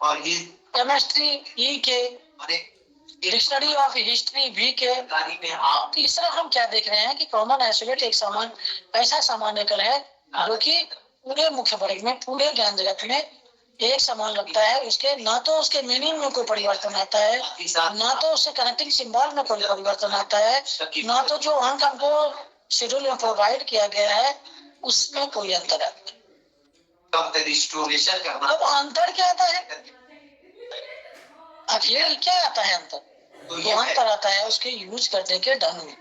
और ये chemistry EK, dictionary of history VK। तो इस तरह हम क्या देख रहे हैं कि कॉमन आइसोलेट एक समान ऐसा सामान्य एकल है जो कि पूरे मुख्य वर्ग में, पूरे ज्ञान जगत में एक समान लगता है। उसके ना तो उसके मीनिंग में कोई परिवर्तन आता है, ना तो उसके कनेक्टिंग सिंबल में कोई परिवर्तन आता है, ना तो जो अंक हमको शेड्यूल में प्रोवाइड किया गया है उसमें कोई अंतर है। अब अंतर क्या आता है? आखिर क्या आता है अंतर? तो अंतर आता है उसके यूज करने के ढंग में,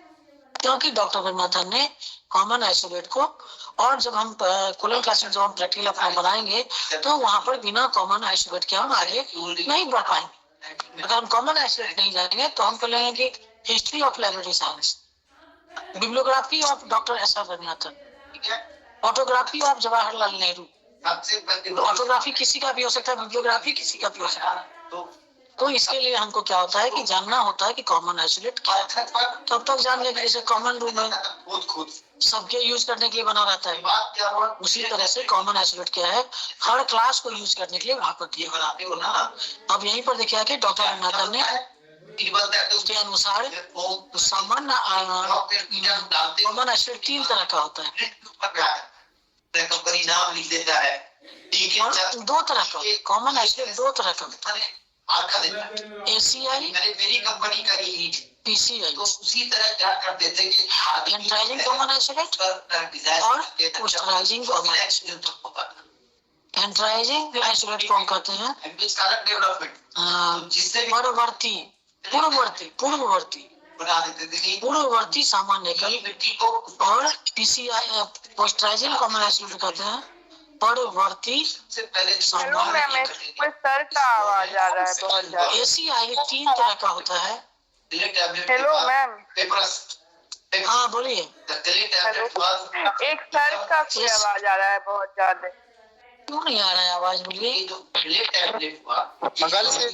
क्योंकि डॉक्टर विश्वनाथन ने कॉमन आइसोलेट को, और जब हम कॉलम क्लास में जब हम प्रैक्टिकल अपना बनाएंगे तो वहां पर बिना कॉमन आइसोलेट के हम आगे नहीं बढ़ पाएंगे। अगर हम कॉमन आइसोलेट नहीं जानेंगे तो हम कहेंगे कि history of library science, bibliography of doctor S R Ravinathan, autography of Jawaharlal Nehru. सबसे पहले ऑटोग्राफी किसी का भी हो सकता है, वीडियोग्राफी किसी का भी हो सकता है। तो इसके लिए हमको क्या होता है कि जानना होता है कि कॉमन आइसोलेट क्या है। तब तक जान लेंगे जैसे कॉमन रूम है खुद सबके यूज करने के लिए बना रहता है, बात क्या हुआ, उसी तरह से कॉमन आइसोलेट क्या है हर क्लास को यूज करने के लिए वहाँ पर दिया बनाते हो ना, अब यहीं पर देखिए कि डॉक्टर नागर ने उसके अनुसार सामान्य कॉमन आइसोलेट 3 तरह का होता है कंपनी नाम लिख देता है, ठीक है, और 2 तरह का कॉमन आइसोलेट 2 तरह का होता है, आखा देता है ACI मेरी कंपनी का ही PCI। तो उसी तरह क्या करते थे कि एंट्राइजिंग कॉमन आइसोलेट और पोस्टराइजिंग कॉमन आइसोलेट। एंट्राइजिंग आइसोलेट कौन कहते हैं? डेवलपमेंट जिससे पूर्ववर्ती बना देते थे पूर्ववर्ती सामान्य एकल मिट्टी को और PCI पोस्टराइजिंग कॉमन आइसोलेट कहते हैं पूर्ववर्ती से पहले हेलो मैम, इसमें सर का आवाज आ रहा है बहुत ज्यादा। ACI 3 तरह का होता है। हेलो मैम, हाँ बोलिए। हेलो, एक सर का भी आवाज आ रहा है बहुत ज्यादा। क्यों नहीं आ रहा है आवाज? बोलिए। बगल से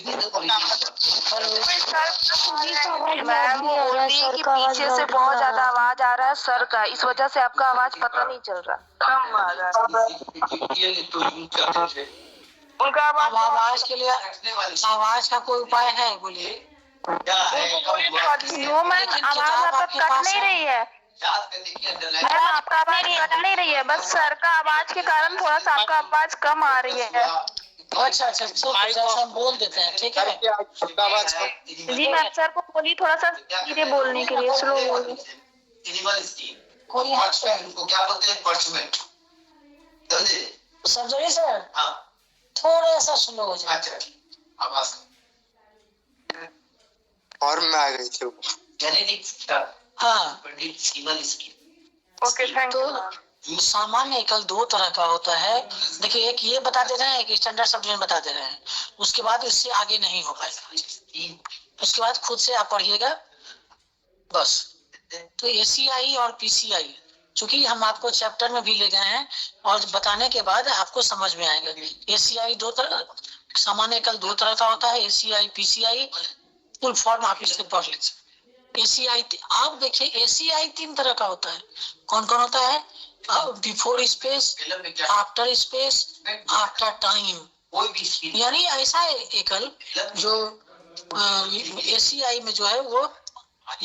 मैम बोली कि पीछे से बहुत ज्यादा आवाज आ रहा है सर का, इस वजह से आपका आवाज पता नहीं चल रहा, कम आ रहा है। उनका अब आवाज के लिए आवाज का कोई उपाय है? बोलिए। नो मैम, आवाज आपका कट नहीं रही है मैम, आपका आवाज कट नहीं रही है, बस सर का आवाज के कारण थोड़ा सा आपका आवाज कम आ रही है। अच्छा तो जैसा हम बोल देते हैं, ठीक है। जी मैम, सर को बोलिए थोड़ा सा धीरे बोलने के लिए, स्लो बोलिए। कोई उनको क्या बोलते हैं, पर्चमेंट सर्जरी सर हाँ थोड़ा सा स्लो हो जाए। अच्छा आवाज और में आ गई थी जेनेटिक हाँ ओके, थैंक यू। तो सामान्य एकल 2 तरह का होता है। देखिए, एक ये बता दे रहे हैं कि स्टैंडर्ड सब डिवीजन बता दे रहे हैं, उसके बाद इससे आगे नहीं हो पाएगा, उसके बाद खुद से आप पढ़िएगा बस। तो ACI और PCI चूंकि हम आपको चैप्टर में भी ले गए हैं और बताने के बाद आपको समझ में आएगा। ACI 2 तरह सामान्य एकल 2 तरह का होता है, ACI PCI फुल फॉर्म आप इससे पढ़ लीजिए। ACI आप देखिए ACI 3 तरह का होता है। कौन कौन होता है? Before space, after space, after time. कोई भी यानी ऐसा एकल जो ACI में जो है वो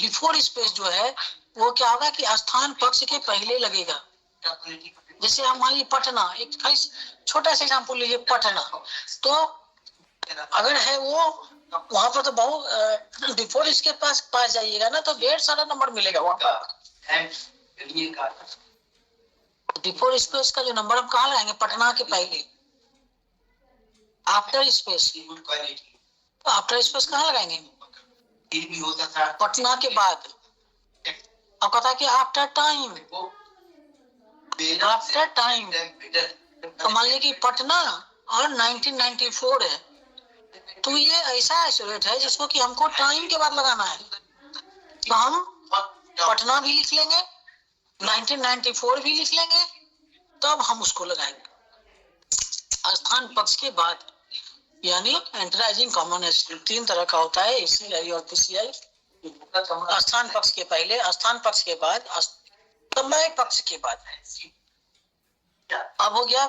बिफोर स्पेस जो है वो क्या होगा कि स्थान पक्ष के पहले लगेगा। जैसे हमारी पटना, एक छोटा सा एग्जाम्पल लीजिए, पटना, तो अगर है वो वहां पर तो बहुत बिफोर इसके पास जाइएगा ना तो ढेर सारा नंबर मिलेगा वहाँ पर। बिफोर स्पेस का जो नंबर हम कहाँ लगाएंगे? पटना के पहले। आफ्टर स्पेस, तो आफ्टर स्पेस कहाँ लगाएंगे? पटना के बाद। अब कहता है कि आफ्टर टाइम, आफ्टर टाइम तो मान लीजिए कि पटना और 1994 है, तो ये ऐसा आइसोलेट है जिसको कि हमको टाइम के बाद लगाना है, तो हम पटना भी लिख लेंगे, 1994 भी लिख लेंगे, तब हम उसको लगाएंगे स्थान पक्ष के बाद। यानी एंट्राइजिंग कॉमन आइसोलेट 3 तरह का होता है, ACI और PCI। स्थान पक्ष के पहले, स्थान पक्ष के बाद, समय पक्ष के बाद। अब हो गया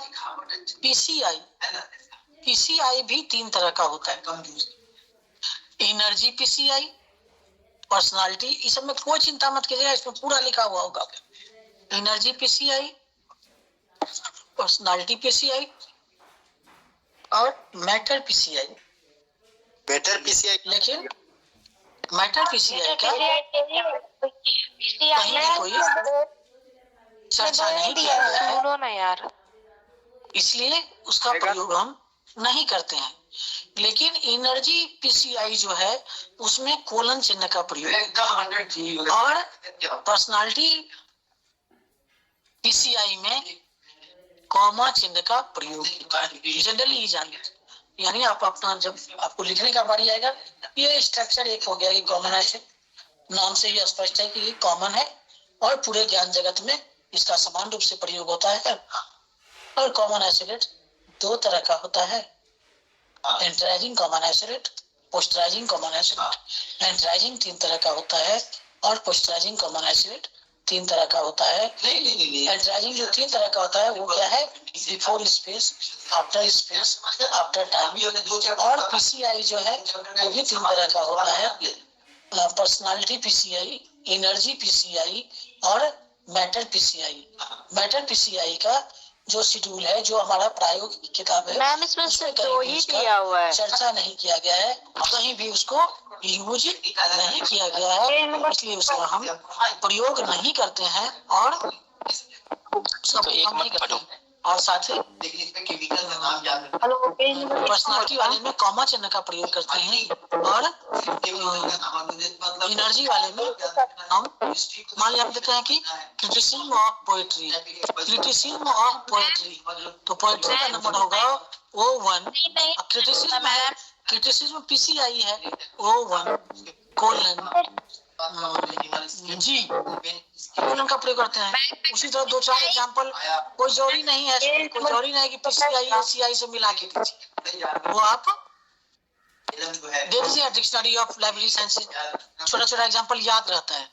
PCI। PCI भी 3 तरह का होता है। एनर्जी PCI, पर्सनालिटी, इस सब में कोई चिंता मत कीजिएगा, इसमें पूरा लिखा हुआ होगा। एनर्जी PCI, पर्सनालिटी PCI और मैटर PCI। बेटर PCI, लेकिन मैटर PCI का कहीं भी कोई चर्चा नहीं किया गया है, सुनो ना यार, इसलिए उसका प्रयोग हम नहीं करते हैं। लेकिन एनर्जी PCI जो है उसमें कोलन चिन्ह का प्रयोग, और पर्सनालिटी PCI में कॉमा चिन्ह का प्रयोग जनरली ही जान लेते। यानी आप अपना जब आपको लिखने का बारी आएगा, ये स्ट्रक्चर एक हो गया, ये कॉमन है, नाम से ही स्पष्ट है कि ये कॉमन है और पूरे ज्ञान जगत में इसका समान रूप से प्रयोग होता है। और कॉमन आइसोलेट दो तरह का होता है, एंटराइजिंग कॉमन आइसोलेट, पोस्टराइजिंग कॉमन आइसोलेट। एंटराइजिंग 3 तरह का होता है और पोस्टराइजिंग कॉमन आइसोलेट 3 तरह का होता है। एंटराइजिंग जो 3 तरह का होता है वो क्या है, before space, after space, after time. और पीसीआई जो है वो भी 3 तरह का होता है, पर्सनालिटी पीसीआई, एनर्जी पीसीआई और मैटर पीसीआई। मैटर पीसीआई का जो शेड्यूल है, जो हमारा प्रायोगिक किताब है, मैम इसमें सिर्फ 2 ही दिया हुआ है, चर्चा नहीं किया गया है, कहीं भी उसको यूज नहीं किया गया है, इसलिए उसका हम प्रयोग नहीं करते हैं और उसका प्रयोग नहीं करते हैं। और साथ ही पर्सनालिटी वाले में कॉमा चिन्ह का प्रयोग करते हैं और एनर्जी वाले में हम मान लिया हम देते हैं कि criticism of poetry, criticism of poetry, तो पोएट्री का नंबर होगा O1। क्रिटिसिज्म है, क्रिटिसिज्म पीसीआई है O1 कोलन जी, कोलन का प्रयोग करते हैं। उसी तरह 2-4 एग्जांपल, कोई जरूरी नहीं है, कोई जरूरी नहीं है कि पीसीआई एसीआई से मिला के दीजिए, वो आप दे दीजिए। डिक्शनरी ऑफ लाइब्रेरी साइंसेज, छोटा-छोटा एग्जांपल याद रहता है।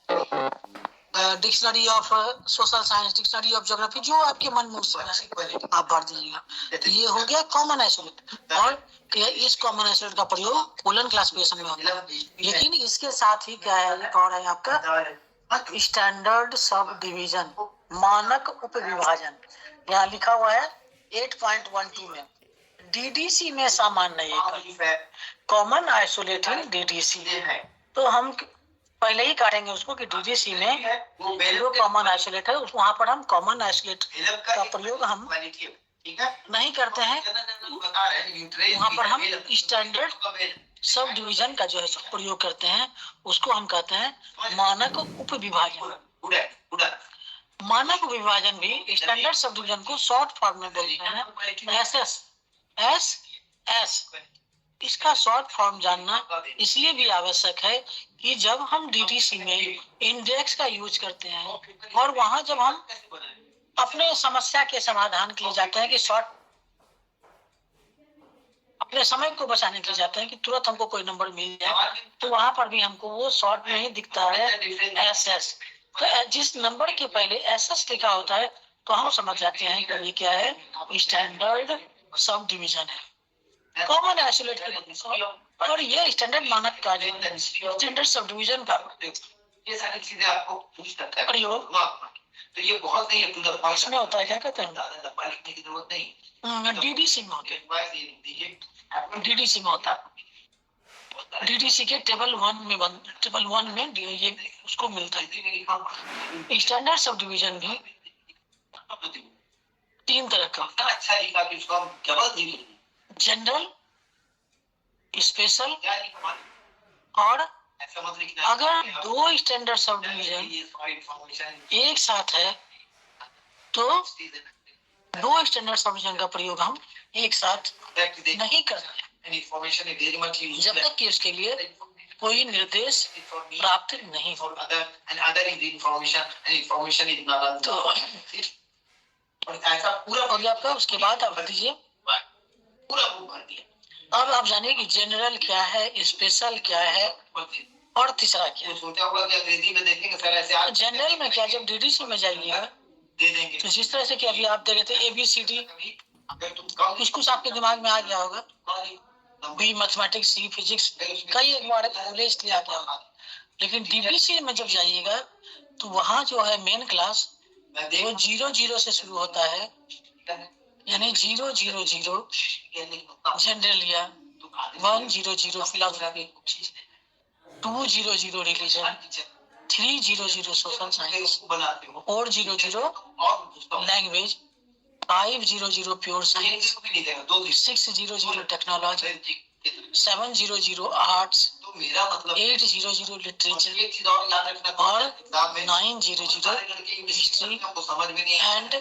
Dictionary of social science, dictionary of geography, जो आपके मन में उससे आप भर दीजिएगा। तो ये हो गया कॉमन आइसोलेट, और इस कॉमन आइसोलेट का प्रयोग कोलन क्लासिफिकेशन में होता है। लेकिन इसके साथ ही क्या है, एक और है आपका स्टैंडर्ड सब डिवीजन, मानक उप विभाजन। यहाँ लिखा हुआ है 8.12 में, डीडीसी में सामान्य कॉमन आइसोलेट इन डीडीसी। तो हम पहले ही काटेंगे उसको कि डीडीसी में जो कॉमन आइसोलेट है वहाँ पर हम कॉमन आइसोलेट का प्रयोग हम नहीं करते हैं, वहाँ पर हम स्टैंडर्ड सब डिवीजन का जो है प्रयोग करते हैं, उसको हम कहते हैं मानक उप विभाजन। मानक विभाजन भी स्टैंडर्ड सब डिवीजन को शॉर्ट फॉर्म में बोलते हैं एस। इसका शॉर्ट फॉर्म जानना इसलिए भी आवश्यक है कि जब हम डीडीसी में इंडेक्स का यूज करते हैं और वहां जब हम अपने समस्या के समाधान के लिए जाते हैं कि शॉर्ट, अपने समय को बचाने के लिए जाते हैं कि तुरंत हमको कोई नंबर मिल जाए, तो वहां पर भी हमको वो शॉर्ट में ही दिखता है एस। तो जिस नंबर के पहले एस लिखा होता है तो हम समझ जाते हैं कि ये क्या है, स्टैंडर्ड सब डिवीजन है, कॉमन आइसोलेट है। और ये स्टैंडर्ड मानक का जो स्टैंडर्ड सब डिवीजन का ये सारी चीजें आपको पूछ सकता है प्रयोग, तो ये बहुत नहीं है, इसमें होता है, क्या कहते हैं, लिखने की जरूरत नहीं, डीडीसी में होते हैं, डीडीसी में होता है। डीडीसी के टेबल 1 में ये उसको मिलता है। स्टैंडर्ड सब डिवीजन भी 3 तरह का होता है, अच्छा लिखा कि उसको हम क्या बात नहीं, जनरल, स्पेशल और अगर 2 स्टैंडर्ड सब डिवीजन एक साथ है तो 2 स्टैंडर्ड सब डिवीजन का प्रयोग हम एक साथ नहीं करते जब तक कि उसके लिए कोई निर्देश प्राप्त नहीं होगा। तो ऐसा पूरा हो गया आपका। उसके बाद आप दीजिए, पूरा बुक भर दिया। अब आप जानिए कि जनरल क्या है, स्पेशल क्या है और तीसरा क्या है। सोचा होगा कि अंग्रेजी में देखेंगे सर ऐसे जनरल में क्या, जब डीडीसी में जाइएगा दे देंगे, तो जिस तरह से कि अभी आप दे रहे थे ABCD, कुछ आपके दिमाग में आ गया होगा, बी मैथमेटिक्स, सी फिजिक्स, कई एक बार नॉलेज आ गया होगा। लेकिन डीबीसी में जब जाइएगा तो वहाँ जो है मेन क्लास वो 0-0 से शुरू होता है, यानी 0-0-0 जनरल लिया, 1-0-0 philosophy, 2-0-0 religion, 3-0-0 social science, 4-0-0 language, 5-0-0 pure science, 6-0-0 technology, 7-0-0 arts, 8-0-0 literature और 9-0-0 हिस्ट्री एंड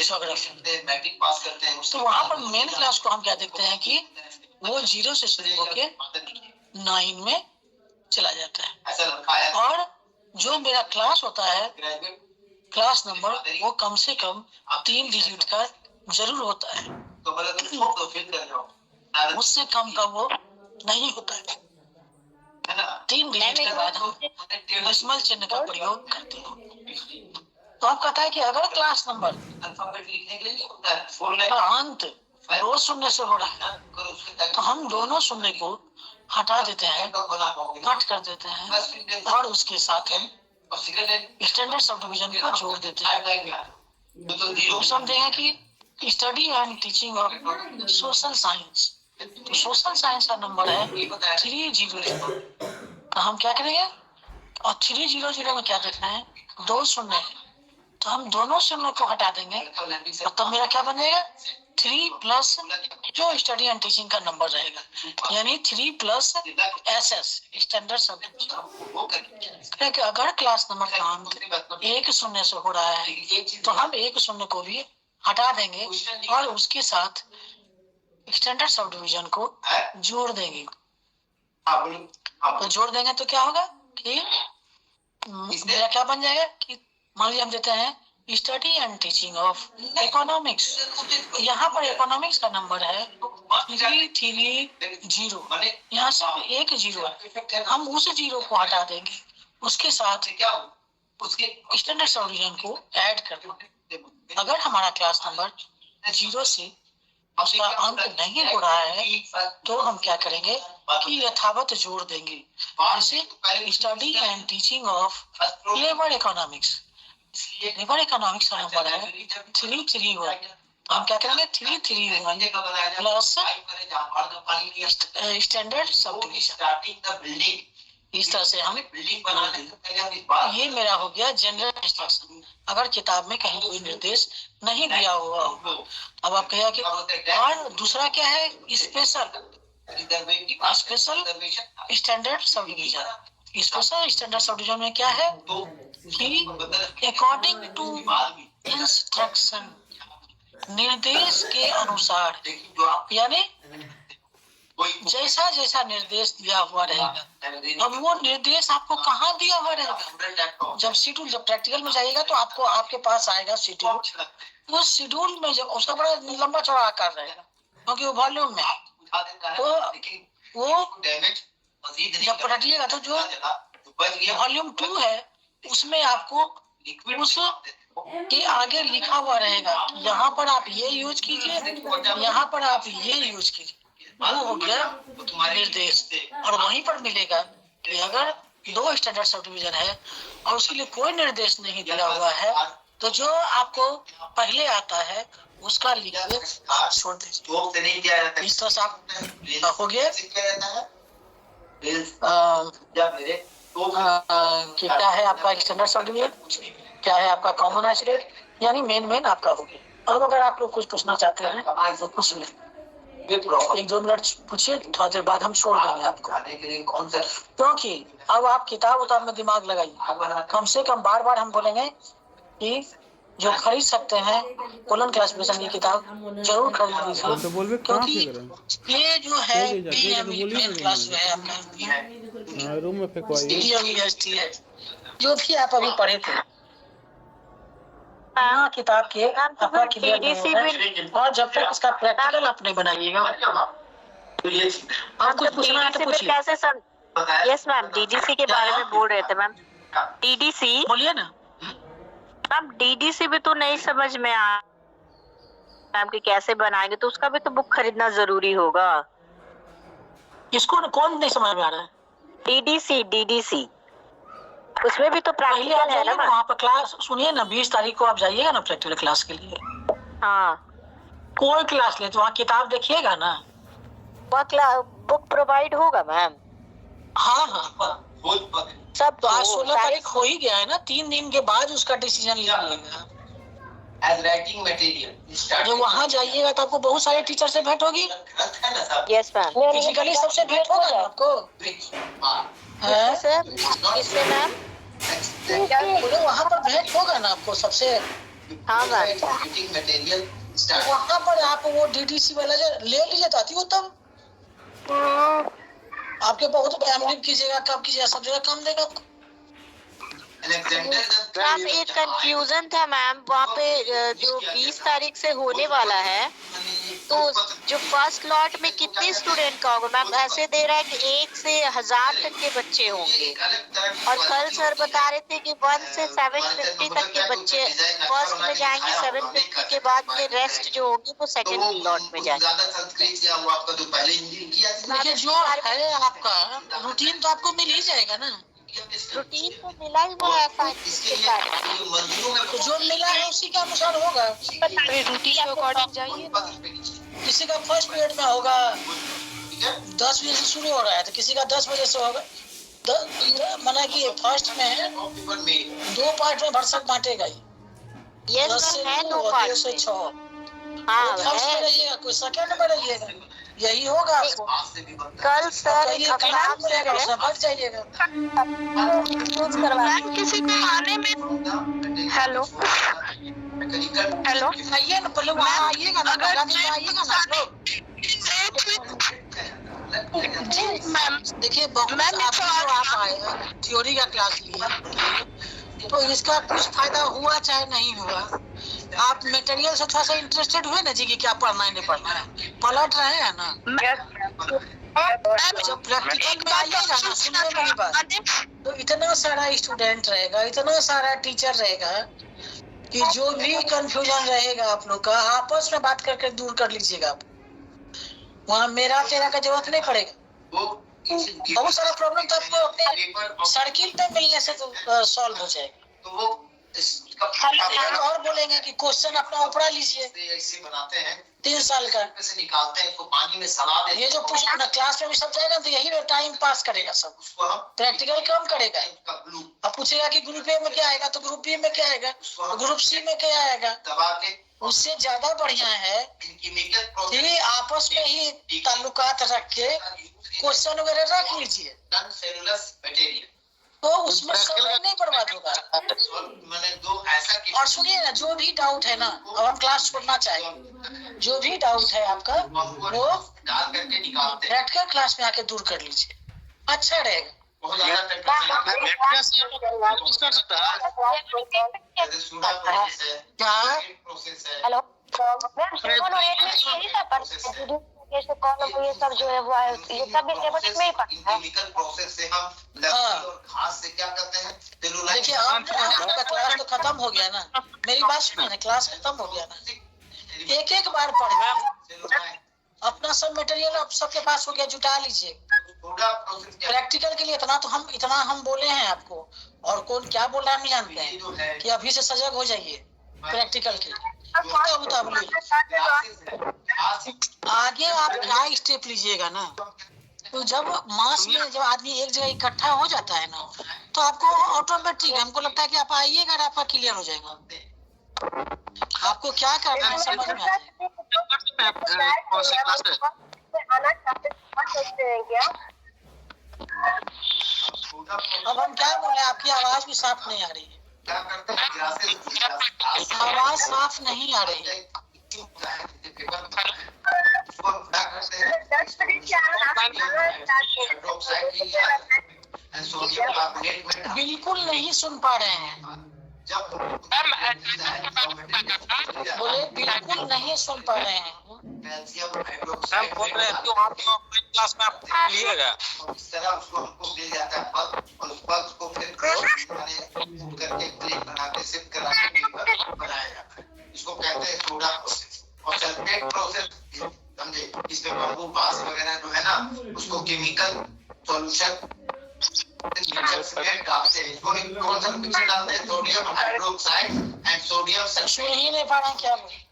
ज्योग्राफी। तो वहाँ पर मेन क्लास को हम क्या देखते हैं कि वो 0 से शुरू होके 9 में चला जाता है। और जो मेरा क्लास होता है क्लास नंबर वो कम से कम 3 डिजिट का जरूर होता है, तो बोले तुम छोड़ दो, फिर कर जाओ, उससे कम का वो नहीं होता है। है ना? 3 डिजिट के बाद हम डेसिमल चिन्ह का प्रयोग करते हैं। तो आप कहता है कि अगर क्लास नंबर अल्फाबेट लिखने के लिए नहीं होता है, 4 का लाइन अंत 2 शून्य से हो रहा है, करो उसके तो हम दोनों शून्य को हटा देते हैं, बना पाओगे। कट कर देते हैं और उसके साथ हम और second line standard sub division को जोड़ देते हैं। 5 लाइन में तो जीरो तो समझेंगे कि study and teaching of social science, तो सोशल साइंस का नंबर है 300। तो हम क्या करेंगे, और 300 में क्या देखना है, 2 शून्य है, तो हम दोनों शून्य को हटा देंगे, और तब मेरा क्या बनेगा 3 प्लस जो स्टडी एंड टीचिंग का नंबर रहेगा, यानी 3 प्लस SS स्टैंडर्ड सब। क्योंकि अगर क्लास नंबर का अंत 1 शून्य से हो रहा है तो हम 1 शून्य को भी हटा देंगे और उसके साथ स्टैंडर्ड सब डिवीजन को जोड़ देंगे। तो जोड़ देंगे तो क्या होगा कि मेरा क्या बन जाएगा कि मान लीजिए हम देते हैं study and teaching of economics, यहाँ पर इकोनॉमिक्स का नंबर है 330, यहाँ से 1 0 है, हम उस 0 को हटा देंगे, उसके साथ क्या उसके स्टैंडर्ड सब डिवीजन को ऐड कर देंगे। अगर हमारा क्लास नंबर 0 से उसका अंत नहीं हो रहा है तो हम क्या करेंगे कि यथावत जोड़ देंगे, जैसे study and teaching of labour economics. Labour economics का नंबर है 331, तो हम क्या करेंगे 331 प्लस स्टैंडर्ड सब डिवीजन, इस तरह से हम बना देंगे। ये मेरा हो गया जनरल इंस्ट्रक्शन, अगर किताब में कहीं कोई निर्देश नहीं दिया हुआ हो। अब आप कहिए कि और दूसरा क्या है, special standard sub division. Special standard sub division में क्या है कि अकॉर्डिंग टू इंस्ट्रक्शन, निर्देश के अनुसार, यानी जैसा जैसा निर्देश दिया हुआ रहेगा। अब वो निर्देश आपको कहाँ दिया हुआ रहेगा, जब शेड्यूल, जब प्रैक्टिकल में जाइएगा तो आपको आपके पास आएगा शेड्यूल, उस शेड्यूल में जब उसका बड़ा लंबा चौड़ा आकार रहेगा क्योंकि वो वॉल्यूम में, तो वो जब पलटिएगा तो जो वॉल्यूम 2 है उसमें आपको उस के आगे लिखा हुआ रहेगा, यहाँ पर आप ये यूज कीजिए, यहाँ पर आप ये यूज कीजिए, वो हो गया निर्देश। और वहीं पर मिलेगा कि अगर 2 स्टैंडर्ड सब डिवीजन है और उसके लिए कोई निर्देश नहीं दिया हुआ है तो जो आपको पहले आता है उसका लिखिए, आप छोड़ दीजिए। इस तरह से आप हो गया कि क्या है आपका स्टैंडर्ड सब डिवीजन, क्या है आपका कॉमन आइसोलेट, यानी मेन आपका हो गया। अब अगर आप लोग कुछ पूछना चाहते हैं तो पूछ लें, 1-2 मिनट पूछिए, थोड़ा देर बाद हम छोड़ देंगे आपको, क्योंकि अब आप किताब में दिमाग लगाइए। कम से कम बार हम बोलेंगे कि जो खरीद सकते हैं कोलन क्लासिफिकेशन की किताब जरूर खरीद लीजिए, क्योंकि ये जो है क्लास जो है आपका रूम में फेंकवाइए, जो भी आप अभी पढ़े थे किताब के आपका क्लियर नहीं होगा, और जब तक इसका प्रैक्टिकल आप नहीं बनाइएगा। आप कुछ पूछना है तो पूछिए। कैसे सर? यस मैम, डीडीसी के बारे में बोल रहे थे मैम। डीडीसी बोलिए ना मैम। डीडीसी भी तो नहीं समझ में आ मैम कि कैसे बनाएंगे, तो उसका भी तो बुक खरीदना जरूरी होगा। इसको कौन नहीं समझ में आ रहा है? डीडीसी उसमें भी तो प्रैक्टिकल है ना। वहाँ पर क्लास सुनिए ना, 20 तारीख को आप जाइएगा ना प्रैक्टिकल क्लास के लिए। हाँ, कोई क्लास ले तो वहाँ किताब देखिएगा ना, वहाँ बुक प्रोवाइड होगा मैम। हाँ सब तो आज 16 तारीख हो ही गया है ना, 3 दिन के बाद उसका डिसीजन लीजिएगा। एज राइटिंग मटेरियल जो वहाँ जाइएगा तो आपको बहुत सारे टीचर से भेंट होगी। यस मैम, फिजिकली सबसे भेंट होगा ना आपको। किससे मैम? बोले वहाँ पर भेंट होगा ना आपको सबसे। हाँ मैम, मटेरियल वहाँ पर आप वो डीडीसी वाला जो ले लीजिए तो आती हो, तब आपके बहुत फैमिली कीजिएगा, कब कीजिएगा, सब जगह कम देगा आपको। मैम एक कंफ्यूजन था मैम, वहाँ पे जो 20 तारीख से होने वाला है, तो जो फर्स्ट लॉट में कितने स्टूडेंट का होगा मैम? ऐसे दे रहा है कि 1 से 1000 तक के बच्चे होंगे, और कल सर बता रहे थे कि 1 से 750 तक के बच्चे फर्स्ट में जाएंगे, 750 के बाद में रेस्ट जो होगी वो सेकंड लॉट में जाएंगे। देखिए जो है आपका रूटीन तो आपको मिल ही जाएगा ना। रूटीन तो मिला ही हुआ है तो जो मिला है उसी के अनुसार होगा। रूटीन के अकॉर्डिंग जाइए ना। किसी का फर्स्ट पीरियड में होगा 10 बजे से शुरू हो रहा है, तो किसी का 10 बजे से होगा। माना कि फर्स्ट में 2 पार्ट में भरसक बांटेगा ही। ये 10 से है 2 2 पार्ट से 6। हाँ फर्स्ट में रहिएगा, कोई सेकंड में रहिएगा, यही होगा आपको। कल सर एग्जाम रहेगा उसमें बढ़ जाइएगा। मैम किसी को आने में हेलो हेलो आइए ना, पहले वहाँ आइएगा ना, आइएगा ना आप लोग। मैम देखिए आप आए थ्योरी का क्लास लिए, तो इसका कुछ फायदा हुआ चाहे नहीं हुआ, आप मटेरियल से थोड़ा सा इंटरेस्टेड हुए ना जी कि क्या पढ़ना है नहीं पढ़ना है, पलट रहे हैं ना। जब प्रैक्टिकल में आइएगा ना, सुनिए मेरी बात, तो इतना सारा स्टूडेंट रहेगा, इतना सारा टीचर रहेगा कि जो भी कंफ्यूजन रहेगा आप लोग का आपस में बात करके दूर कर लीजिएगा। आप वहाँ मेरा तेरा का जरूरत नहीं पड़ेगा। बहुत सारा प्रॉब्लम तो आपको अपने सर्किल पे मिलने से तो सॉल्व हो जाएगा। और बोलेंगे कि क्वेश्चन अपना ऊपरा लीजिए, ऐसे बनाते हैं 3 साल का से निकालते हैं, इसको पानी में सला देते हैं। ये जो पूछना ना क्लास में भी सब जाएगा तो यही में टाइम पास करेगा सब, उसको हम प्रैक्टिकल कम करेगा। ग्लू अब पूछेगा कि ग्रुप ए में क्या आएगा, तो ग्रुप बी में क्या आएगा, तो ग्रुप सी में क्या आएगा। दबा के उससे ज्यादा बढ़िया है केमिकल कि आपस में ही ताल्लुकात रख के क्वेश्चन वगैरह रख लीजिए, नॉन सेलुलर मटेरियल, तो उसमें समय नहीं बर्बाद होगा। मैंने 2 ऐसा और सुनिए ना, जो भी डाउट है ना, अब हम क्लास छोड़ना चाहिए, जो भी डाउट है आपका वो डाल करके निकालते हैं। प्रैक्टिकल क्लास में आके दूर कर लीजिए, अच्छा रहेगा। बहुत ज्यादा प्रोसेस है। हेलो जैसे कॉलम ये सब जो है वो ये सब सिलेबस में ही पढ़ा है। केमिकल प्रोसेस से हम लकड़ी और घास से क्या करते हैं, देखिए आपका क्लास तो खत्म हो गया ना, मेरी बात सुनिए ना, क्लास खत्म हो गया ना, एक बार पढ़िए, अपना सब मटेरियल अब सबके पास हो गया, जुटा लीजिए। प्रैक्टिकल के लिए इतना हम बोले हैं आपको, और कौन क्या बोल रहा है नहीं जानते हैं, कि अभी से सजग हो जाइए प्रैक्टिकल के लिए। आगे आप क्या स्टेप लीजिएगा ना, तो जब मास में जब आदमी एक जगह इकट्ठा हो जाता है ना, तो आपको ऑटोमेटिक हमको लगता है कि आप आइएगा और आपका क्लियर हो जाएगा। आपको क्या करना है समझ में आ अब हम क्या बोले, आपकी आवाज भी साफ नहीं आ रही है, आवाज साफ नहीं आ रही है। बिल्कुल नहीं सुन पा रहे हैं, बोले बिल्कुल नहीं सुन पा रहे हैं। बोल रहे हैं तो आप क्लास में आप लिएगा इस तरह उसको हमको मिल जाता है पल्स, और उस पल्स को फिर करके क्लिप बना के शिफ्ट करा के बनाया जाता है। इसको कहते हैं सोडा प्रोसेस और सल्फेट प्रोसेस, समझे। इसमें बम्बू बास वगैरह जो है ना, उसको केमिकल सॉल्यूशन डालते हैं। इसको कौन सा मिक्सचर डालते हैं, सोडियम हाइड्रोक्साइड एंड सोडियम सुन ही नहीं पा रहे हैं क्या मेरी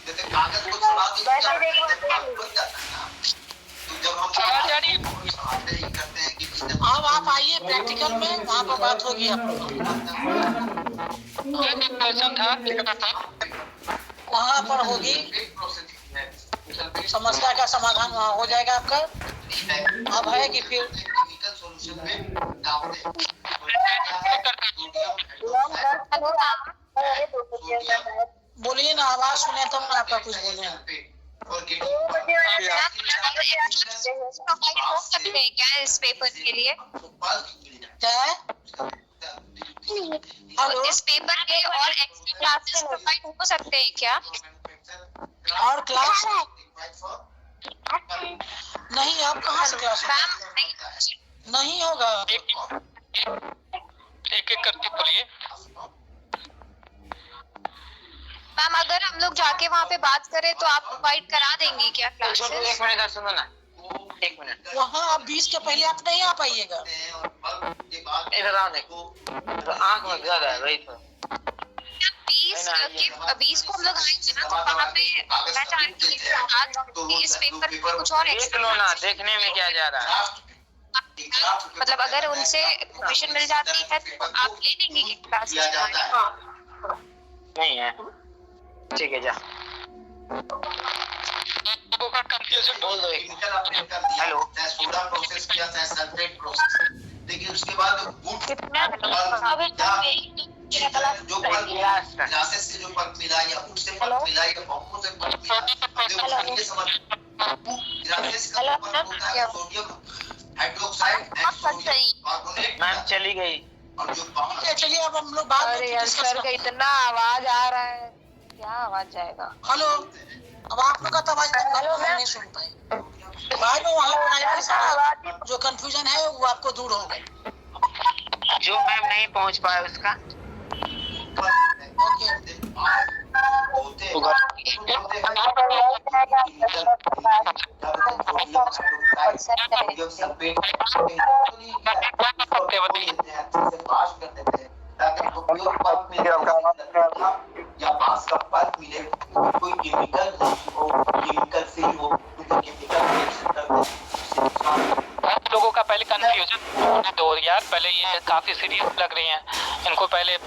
जैसे कागज को चला अब आप आइए प्रैक्टिकल में, वहाँ पर बात होगी आप वहाँ पर होगी, समस्या का समाधान वहाँ हो जाएगा आपका। अब है कि फिर बोलिए ना, आवाज सुने तब ना आपका कुछ बोले। प्रोवाइड हो सकते हैं क्या इस पेपर के लिए? क्या है? हेलो, इस पेपर के और एक्स्ट्रा क्लासेस प्रोवाइड हो सकते हैं क्या? और क्लास नहीं, आप कहाँ से क्लास नहीं होगा? एक एक करके बोलिए। मैम अगर हम लोग जाके वहाँ पे बात करें तो आप प्रोवाइड करा देंगे क्या क्लासेस? एक मिनट सुनो ना, एक मिनट वहाँ आप 20 के पहले आप नहीं आ पाइएगा। इधर आओ, देखो आँख में ज्यादा है वही तो। 20 को हम लोग आएंगे ना तो वहाँ पे मैं चाह रही थी कि इस पेपर में कुछ और देख लो ना, देखने में क्या जा रहा है। मतलब अगर उनसे परमिशन मिल जाती है तो आप ले लेंगे कि क्लास नहीं है, ठीक है जा। लोगों का कंफ्यूजन बोल दो एक। हेलो, सोडा प्रोसेस किया था, सल्फेट प्रोसेस, लेकिन उसके बाद जो ग्लासेस से जो पल्प मिला या उठ से पल्प मिला या बम्बू से पल्प मिला, ये समझ ग्लासेस का पल्प होता है sodium hydroxide and sodium carbonate. Ma'am चली गई। और जो चलिए अब हम लोग बाद में डिस्कस सर का इतना आवाज आ रहा है, क्या आवाज जाएगा? हेलो, अब आप लोग का तो आवाज नहीं सुन पाए। बाद में वहाँ बनाएंगे सारा जो कंफ्यूजन है वो आपको दूर होगा। जो मैम नहीं पहुंच पाया उसका ओके, या बांस का पल्प मिले, कोई केमिकल नहीं हो, केमिकल फ्री हो, केमिकल लोगों का पहले कंफ्यूजन दो यार, पहले ये काफी सीरियस लग रही हैं, इनको पहले